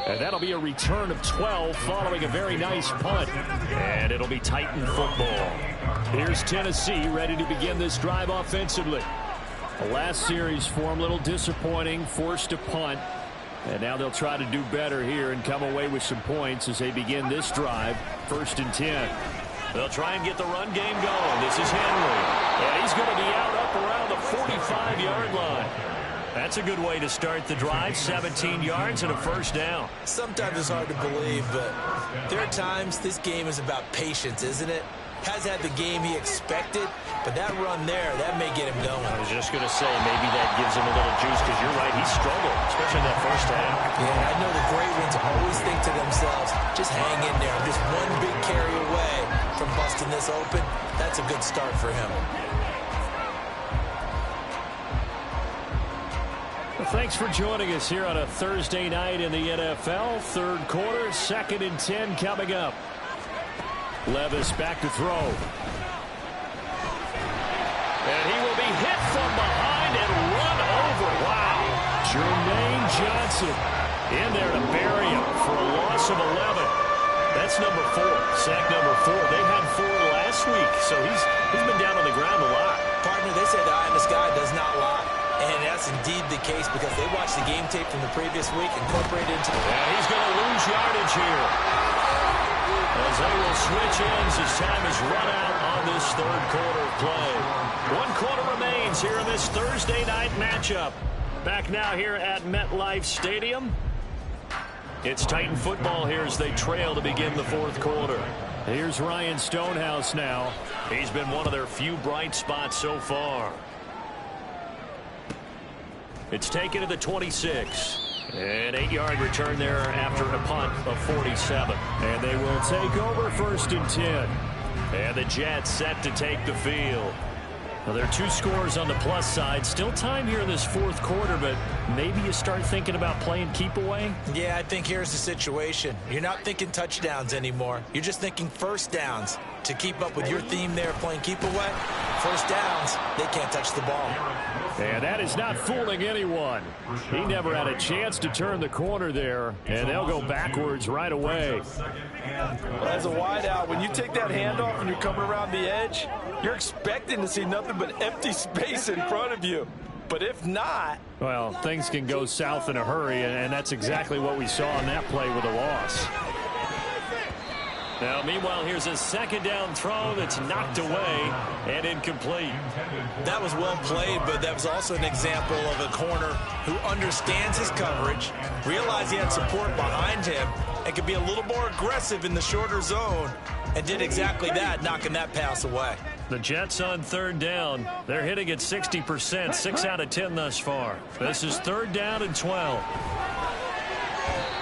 And that'll be a return of 12 following a very nice punt. And it'll be Titan football. Here's Tennessee ready to begin this drive offensively. The last series for him, a little disappointing, forced to punt. And now they'll try to do better here and come away with some points as they begin this drive. 1st and 10. They'll try and get the run game going. This is Henry. And he's going to be out up around the 45-yard line. That's a good way to start the drive. 17 yards and a 1st down. Sometimes it's hard to believe, but there are times this game is about patience, isn't it? Has had the game he expected, but that run there, that may get him going. I was just going to say, maybe that gives him a little juice, because you're right, he struggled, especially in that 1st half. Yeah, I know the great ones always think to themselves, just hang in there. I'm just one big carry away from busting this open. That's a good start for him. Well, thanks for joining us here on a Thursday night in the NFL. 3rd quarter, 2nd and 10 coming up. Levis back to throw. And he will be hit from behind and run over. Wow. Jermaine Johnson in there to bury him for a loss of 11. That's number 4. Sack number 4. They had 4 last week, so he's been down on the ground a lot. Partner, they say the eye in the sky does not lie. And that's indeed the case because they watched the game tape from the previous week, incorporated into the... And he's going to lose yardage here, as they will switch ends as time is run out on this 3rd quarter play. 1 quarter remains here in this Thursday night matchup. Back now here at MetLife Stadium. It's Titan football here as they trail to begin the 4th quarter. Here's Ryan Stonehouse now. He's been one of their few bright spots so far. It's taken to the 26. An 8-yard return there after a punt of 47. And they will take over 1st and 10. And the Jets set to take the field. Well, there are 2 scores on the plus side. Still time here in this 4th quarter, but maybe you start thinking about playing keep away? Yeah, I think here's the situation. You're not thinking touchdowns anymore. You're just thinking 1st downs. To keep up with your theme there playing keep away, 1st downs, they can't touch the ball. And that is not fooling anyone. He never had a chance to turn the corner there, and they'll go backwards right away. Well, as a wideout, when you take that handoff and you're coming around the edge, you're expecting to see nothing but empty space in front of you. But if not... Well, things can go south in a hurry, and that's exactly what we saw on that play with a loss. Now, meanwhile, here's a 2nd down throw that's knocked away and incomplete. That was well played, but that was also an example of a corner who understands his coverage, realized he had support behind him, and could be a little more aggressive in the shorter zone, and did exactly that, knocking that pass away. The Jets on 3rd down. They're hitting at 60%, 6 out of 10 thus far. This is 3rd down and 12.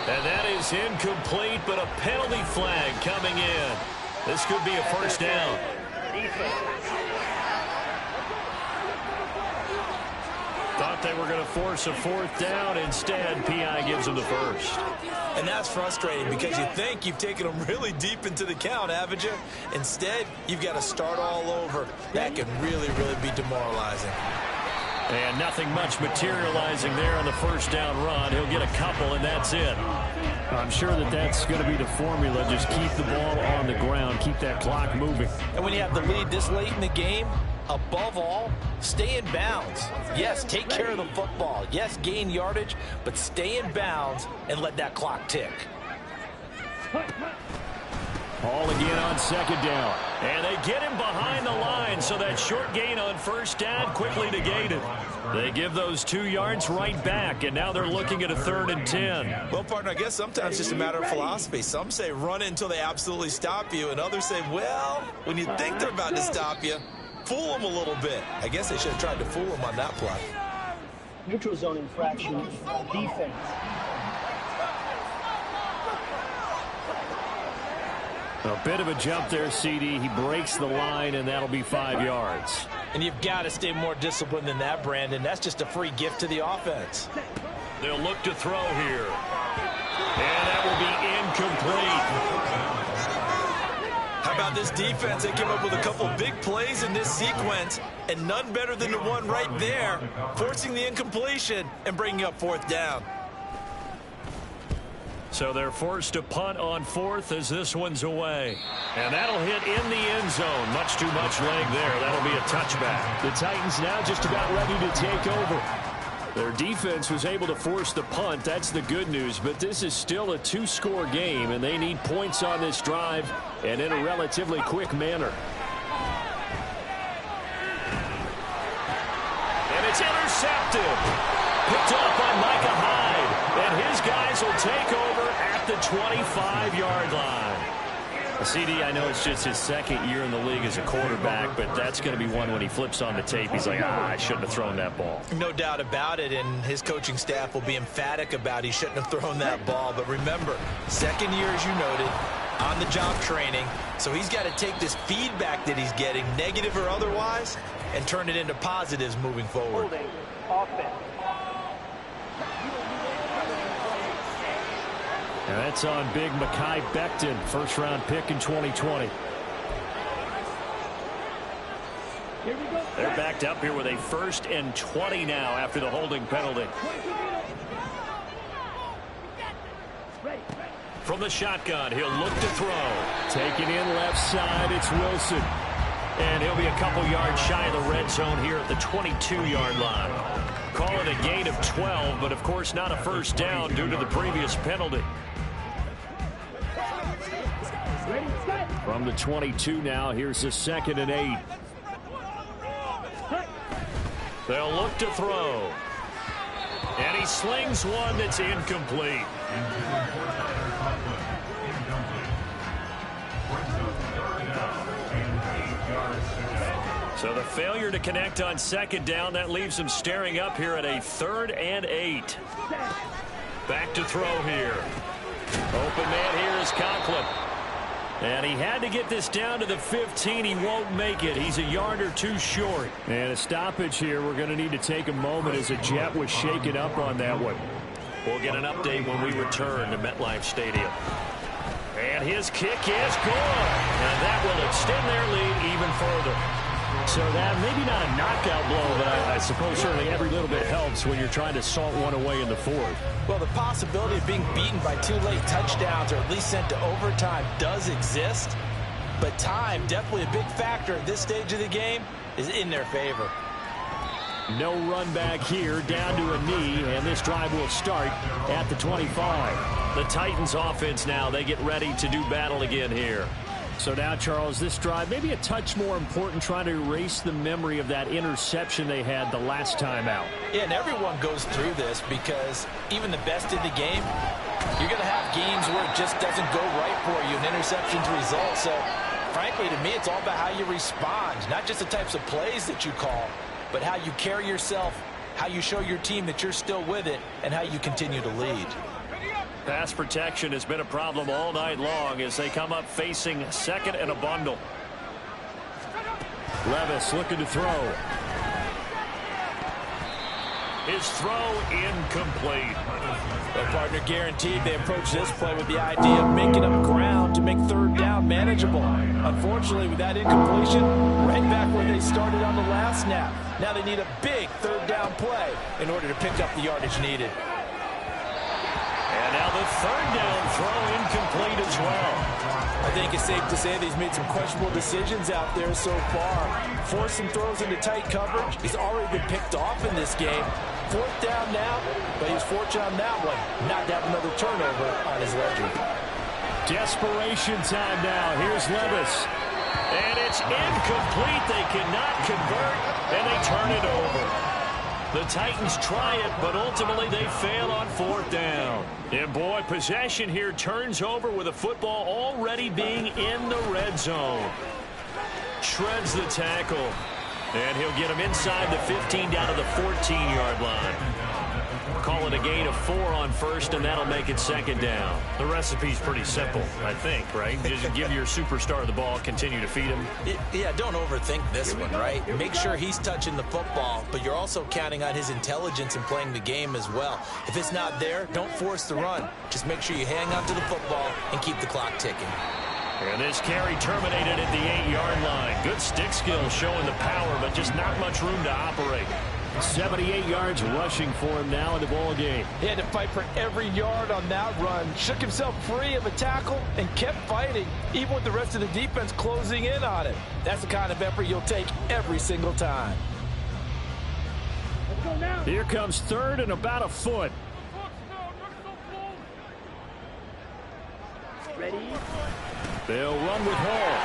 And that is incomplete, but a penalty flag coming in. This could be a 1st down. Thought they were going to force a 4th down. Instead, P.I. gives them the 1st. And that's frustrating because you think you've taken them really deep into the count, haven't you? Instead, you've got to start all over. That can really, really be demoralizing. And nothing much materializing there on the 1st down run. He'll get a couple, and that's it. I'm sure that's going to be the formula. Just keep the ball on the ground. Keep that clock moving. And when you have the lead this late in the game, above all, stay in bounds. Yes, take care of the football. Yes, gain yardage, but stay in bounds and let that clock tick. Ball again on 2nd down. And they get him behind the line, so that short gain on 1st down quickly negated. They give those 2 yards right back, and now they're looking at a 3rd and 10. Well, partner, I guess sometimes it's just a matter of philosophy. Some say run until they absolutely stop you, and others say, well, when you think they're about to stop you, fool them a little bit. I guess they should have tried to fool them on that play. Neutral zone infraction, defense. A bit of a jump there, CD. He breaks the line, and that'll be 5 yards. And you've got to stay more disciplined than that, Brandon. That's just a free gift to the offense. They'll look to throw here. And that will be incomplete. How about this defense? They came up with a couple big plays in this sequence, and none better than the one right there, forcing the incompletion and bringing up 4th down. So they're forced to punt on 4th as this one's away. And that'll hit in the end zone. Much too much leg there. That'll be a touchback. The Titans now just about ready to take over. Their defense was able to force the punt. That's the good news. But this is still a two-score game, and they need points on this drive and in a relatively quick manner. And it's intercepted. Picked up by Micah Hyde. And his guys will take over at the 25-yard line. CD, I know it's just his second year in the league as a quarterback, but that's going to be one when he flips on the tape. He's like, I shouldn't have thrown that ball. No doubt about it, and his coaching staff will be emphatic about he shouldn't have thrown that ball. But remember, second year, as you noted, on-the-job training, so he's got to take this feedback that he's getting, negative or otherwise, and turn it into positives moving forward. Holding. Offense. And that's on big Mekhi Becton, first-round pick in 2020. They're backed up here with a 1st and 20 now after the holding penalty. From the shotgun, he'll look to throw. Taking in left side, it's Wilson. And he'll be a couple yards shy of the red zone here at the 22-yard line. Call it a gain of 12, but of course not a first down due to the previous penalty. From the 22 now, here's the 2nd and 8. They'll look to throw. And he slings one that's incomplete. So the failure to connect on 2nd down, that leaves him staring up here at a 3rd and 8. Back to throw here. Open man here is Conklin. And he had to get this down to the 15. He won't make it. He's a yard or two short. And a stoppage here. We're going to need to take a moment as a jet was shaken up on that one. We'll get an update when we return to MetLife Stadium. And his kick is good. And that will extend their lead even further. So that maybe not a knockout blow, but I suppose certainly every little bit helps when you're trying to salt one away in the 4th. Well, the possibility of being beaten by 2 late touchdowns or at least sent to overtime does exist. But time, definitely a big factor at this stage of the game, is in their favor. No run back here, down to a knee, and this drive will start at the 25. The Titans offense now, they get ready to do battle again here. So now, Charles, this drive maybe a touch more important, trying to erase the memory of that interception they had the last time out. Yeah, and everyone goes through this because even the best in the game, you're going to have games where it just doesn't go right for you, and interceptions result. So, frankly, to me, it's all about how you respond, not just the types of plays that you call, but how you carry yourself, how you show your team that you're still with it, and how you continue to lead. Pass protection has been a problem all night long as they come up facing 2nd and a bundle. Levis looking to throw. His throw incomplete. Well, partner, guaranteed they approach this play with the idea of making up ground to make 3rd down manageable. Unfortunately, with that incompletion, right back where they started on the last snap. Now they need a big 3rd down play in order to pick up the yardage needed. And now the 3rd down throw incomplete as well. I think it's safe to say that he's made some questionable decisions out there so far. Forced some throws into tight coverage. He's already been picked off in this game. 4th down now, but he was fortunate on that one not to have another turnover on his ledger. Desperation time now. Here's Levis. And it's incomplete. They cannot convert, and they turn it over. The Titans try it, but ultimately they fail on 4th down. And boy, possession here turns over with the football already being in the red zone. Shreds the tackle. And he'll get him inside the 15 down to the 14-yard line. Call it a gain of 4 on 1st, and that'll make it 2nd down. The recipe's pretty simple, I think, right? Just give your superstar the ball, continue to feed him. Yeah, don't overthink this one, right? Make sure he's touching the football, but you're also counting on his intelligence in playing the game as well. If it's not there, don't force the run. Just make sure you hang on to the football and keep the clock ticking. And this carry terminated at the 8-yard line. Good stick skill showing the power, but just not much room to operate. 78 yards rushing for him now in the ball game. He had to fight for every yard on that run. Shook himself free of a tackle and kept fighting, even with the rest of the defense closing in on it. That's the kind of effort you'll take every single time. Here comes third and about a foot. Ready? They'll run with Hall.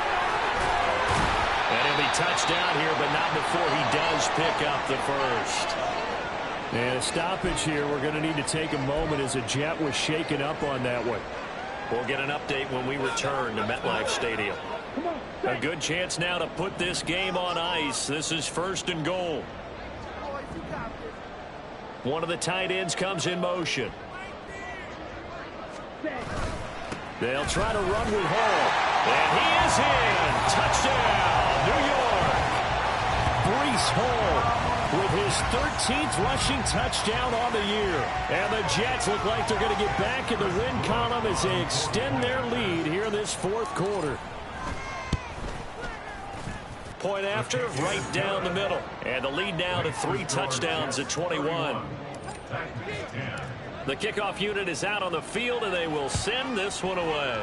And he'll be touchdown here, but not before he does pick up the first. And a stoppage here. We're going to need to take a moment as a Jet was shaken up on that one. We'll get an update when we return to MetLife Stadium. A good chance now to put this game on ice. This is first and goal. One of the tight ends comes in motion. They'll try to run with Hall. And he is in. Touchdown, New York. Breece Hall with his 13th rushing touchdown on the year. And the Jets look like they're going to get back in the win column as they extend their lead here in this fourth quarter. Point after, right down the middle. And the lead now to 3 touchdowns at 21. The kickoff unit is out on the field, and they will send this one away.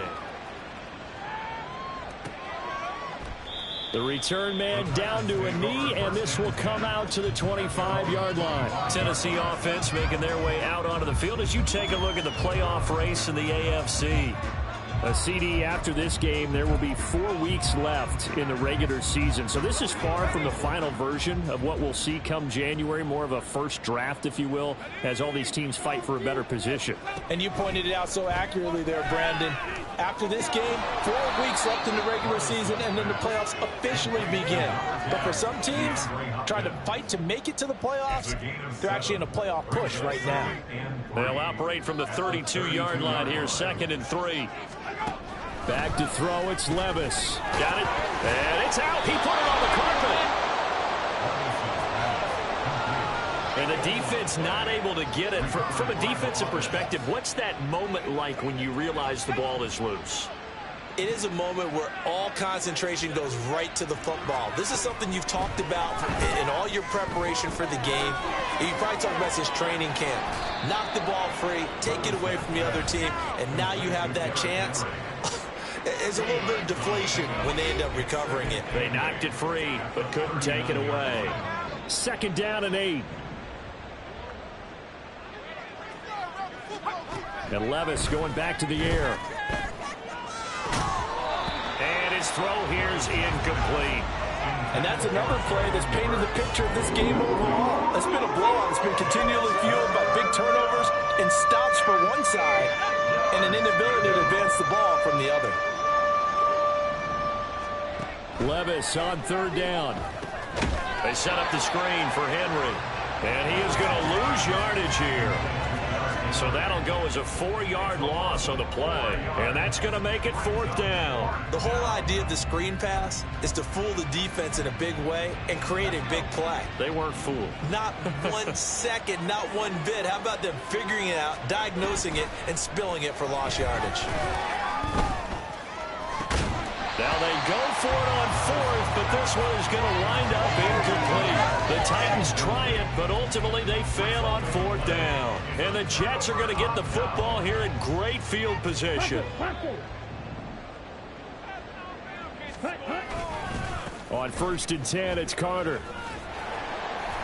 The return man down to a knee, and this will come out to the 25-yard line. Tennessee offense making their way out onto the field as you take a look at the playoff race in the AFC. A CD after this game, there will be 4 weeks left in the regular season. So this is far from the final version of what we'll see come January, more of a first draft, if you will, as all these teams fight for a better position. And you pointed it out so accurately there, Brandon. After this game, 4 weeks left in the regular season, and then the playoffs officially begin. But for some teams, trying to fight to make it to the playoffs, they're actually in a playoff push right now. They'll operate from the 32-yard line here, 2nd and 3. Back to throw, it's Levis. Got it, and it's out. He put it on the carpet. And the defense not able to get it. From a defensive perspective, what's that moment like when you realize the ball is loose? It is a moment where all concentration goes right to the football. This is something you've talked about in all your preparation for the game. You probably talked about this training camp. Knock the ball free, take it away from the other team, and now you have that chance. There's a little bit of deflation when they end up recovering it. They knocked it free, but couldn't take it away. 2nd down and 8. And Levis going back to the air. And his throw here's incomplete. And that's another play that's painted the picture of this game overall. It's been a blowout. It's been continually fueled by big turnovers and stops for one side and an inability to advance the ball from the other. Levis on 3rd down. They set up the screen for Henry. And he is going to lose yardage here. So that'll go as a 4-yard loss on the play. And that's going to make it 4th down. The whole idea of the screen pass is to fool the defense in a big way and create a big play. They weren't fooled. Not 1 second, not one bit. How about them figuring it out, diagnosing it, and spilling it for lost yardage? Now they go for it on 4th, but this one is going to wind up incomplete. The Titans try it, but ultimately they fail on 4th down. And the Jets are going to get the football here in great field position. On 1st and 10, it's Carter.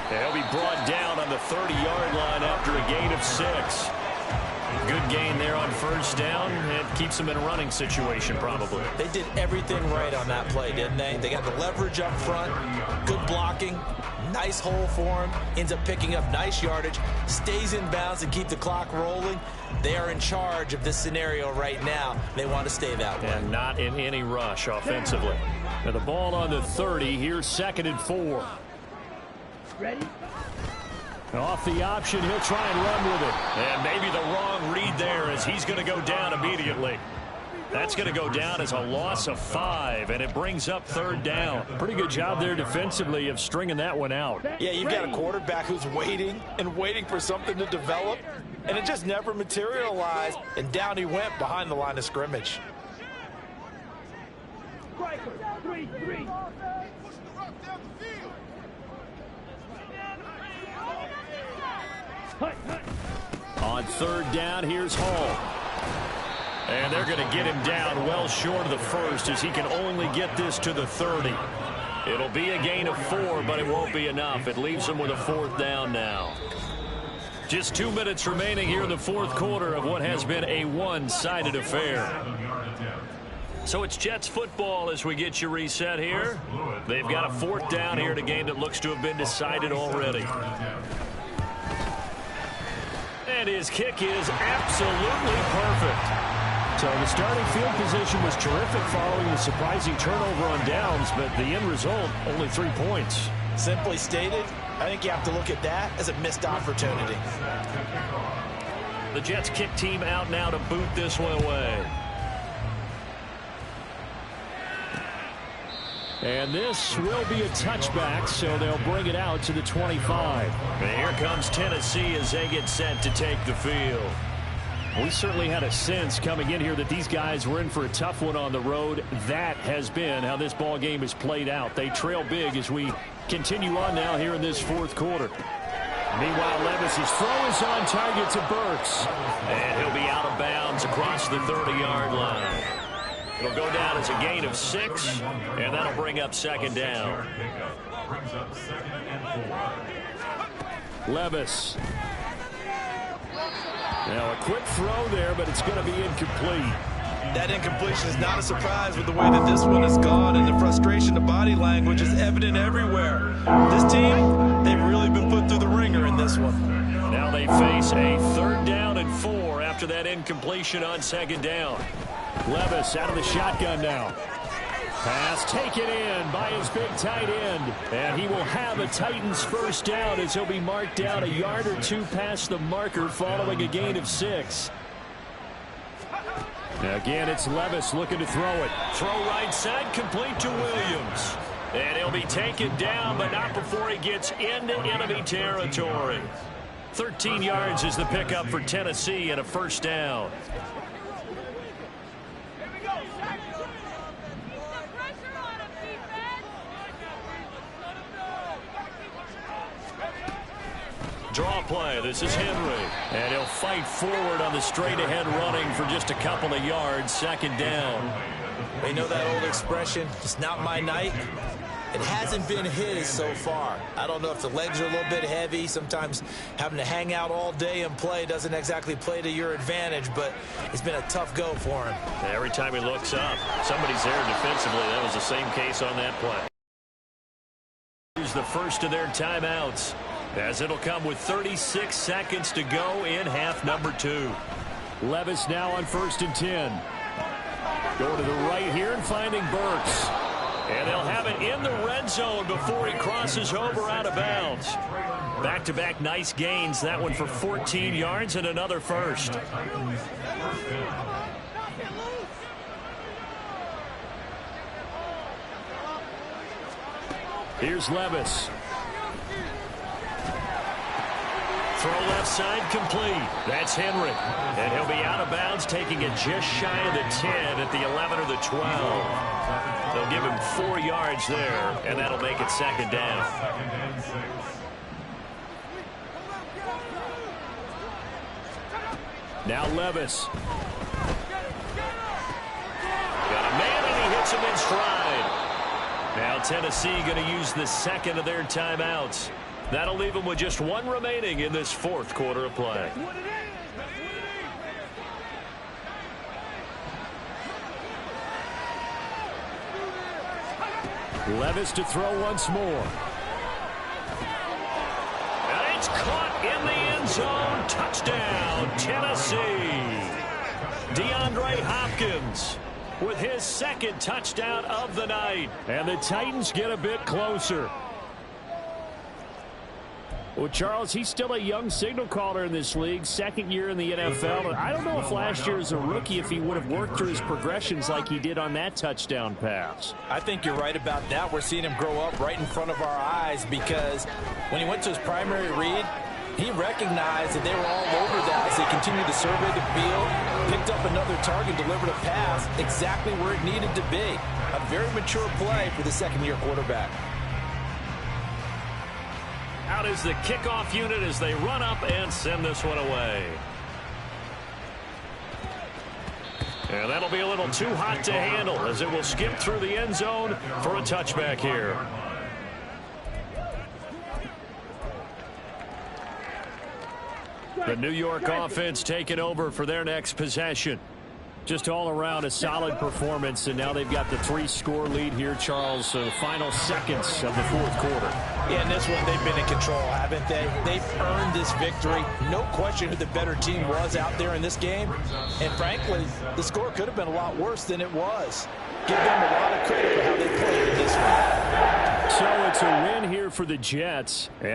And he'll be brought down on the 30-yard line after a gain of 6. Good gain there on 1st down. It keeps them in a running situation, probably. They did everything right on that play, didn't they? They got the leverage up front, good blocking, nice hole for him, ends up picking up nice yardage, stays in bounds and keep the clock rolling. They are in charge of this scenario right now. They want to stay that way. And not in any rush offensively. Now the ball on the 30. Here's 2nd and 4. Ready? Off the option, he'll try and run with it. And maybe the wrong read there as he's going to go down immediately. That's going to go down as a loss of 5, and it brings up 3rd down. Pretty good job there defensively of stringing that one out. Yeah, you've got a quarterback who's waiting and waiting for something to develop, and it just never materialized, and down he went behind the line of scrimmage. Striker, 3-3. On 3rd down, here's Hall. And they're going to get him down well short of the 1st as he can only get this to the 30. It'll be a gain of 4, but it won't be enough. It leaves them with a 4th down now. Just 2 minutes remaining here in the 4th quarter of what has been a one-sided affair. So it's Jets football as we get you reset here. They've got a 4th down here in a game that looks to have been decided already. And his kick is absolutely perfect. So the starting field position was terrific following the surprising turnover on downs, but the end result, only 3 points. Simply stated, I think you have to look at that as a missed opportunity. The Jets kick team out now to boot this one away. And this will be a touchback, so they'll bring it out to the 25. And here comes Tennessee as they get set to take the field. We certainly had a sense coming in here that these guys were in for a tough one on the road. That has been how this ball game has played out. They trail big as we continue on now here in this 4th quarter. Meanwhile, Levis's throw is on target to Burks. And he'll be out of bounds across the 30-yard line. It'll go down as a gain of 6, and that'll bring up 2nd down. Levis. Now a quick throw there, but it's going to be incomplete. That incompletion is not a surprise with the way that this one has gone, and the frustration, the body language is evident everywhere. This team, they've really been put through the ringer in this one. Now they face a 3rd down and 4 after that incompletion on 2nd down. Levis out of the shotgun now. Pass taken in by his big tight end. And he will have a Titans 1st down as he'll be marked down a yard or 2 past the marker following a gain of 6. Now again, it's Levis looking to throw it. Throw right side, complete to Williams. And he'll be taken down, but not before he gets into enemy territory. 13 yards is the pickup for Tennessee and a 1st down. Draw play. This is Henry. And he'll fight forward on the straight-ahead running for just a couple of yards. 2nd down. You know that old expression, it's not my night? It hasn't been his so far. I don't know if the legs are a little bit heavy. Sometimes having to hang out all day and play doesn't exactly play to your advantage, but it's been a tough go for him. Every time he looks up, somebody's there defensively. That was the same case on that play. Here's the first of their timeouts, as it'll come with 36 seconds to go in half number 2. Levis now on 1st and 10. Going to the right here and finding Burks. And they'll have it in the red zone before he crosses over out of bounds. Back-to-back nice gains. That one for 14 yards and another 1st. Here's Levis. Throw left side complete. That's Henry. And he'll be out of bounds, taking it just shy of the 10 at the 11 or the 12. They'll give him 4 yards there, and that'll make it 2nd down. Now Levis. Got a man, and he hits him in stride. Now Tennessee going to use the 2nd of their timeouts. That'll leave them with just 1 remaining in this 4th quarter of play. Levis to throw once more. And it's caught in the end zone. Touchdown, Tennessee. DeAndre Hopkins with his 2nd touchdown of the night. And the Titans get a bit closer. Well, Charles, he's still a young signal caller in this league, 2nd year in the NFL. I don't know if last year as a rookie if he would have worked through his progressions like he did on that touchdown pass. I think you're right about that. We're seeing him grow up right in front of our eyes because when he went to his primary read, he recognized that they were all over that as they continued to survey the field, picked up another target, delivered a pass exactly where it needed to be. A very mature play for the 2nd-year quarterback. Out is the kickoff unit as they run up and send this one away. And that'll be a little too hot to handle as it will skip through the end zone for a touchback here. The New York offense taking over for their next possession. Just all around a solid performance, and now they've got the 3-score lead here, Charles. So the final seconds of the fourth quarter. Yeah, in this one, they've been in control, haven't they? They've earned this victory. No question who the better team was out there in this game. And frankly, the score could have been a lot worse than it was. Give them a lot of credit for how they played in this one. So it's a win here for the Jets. And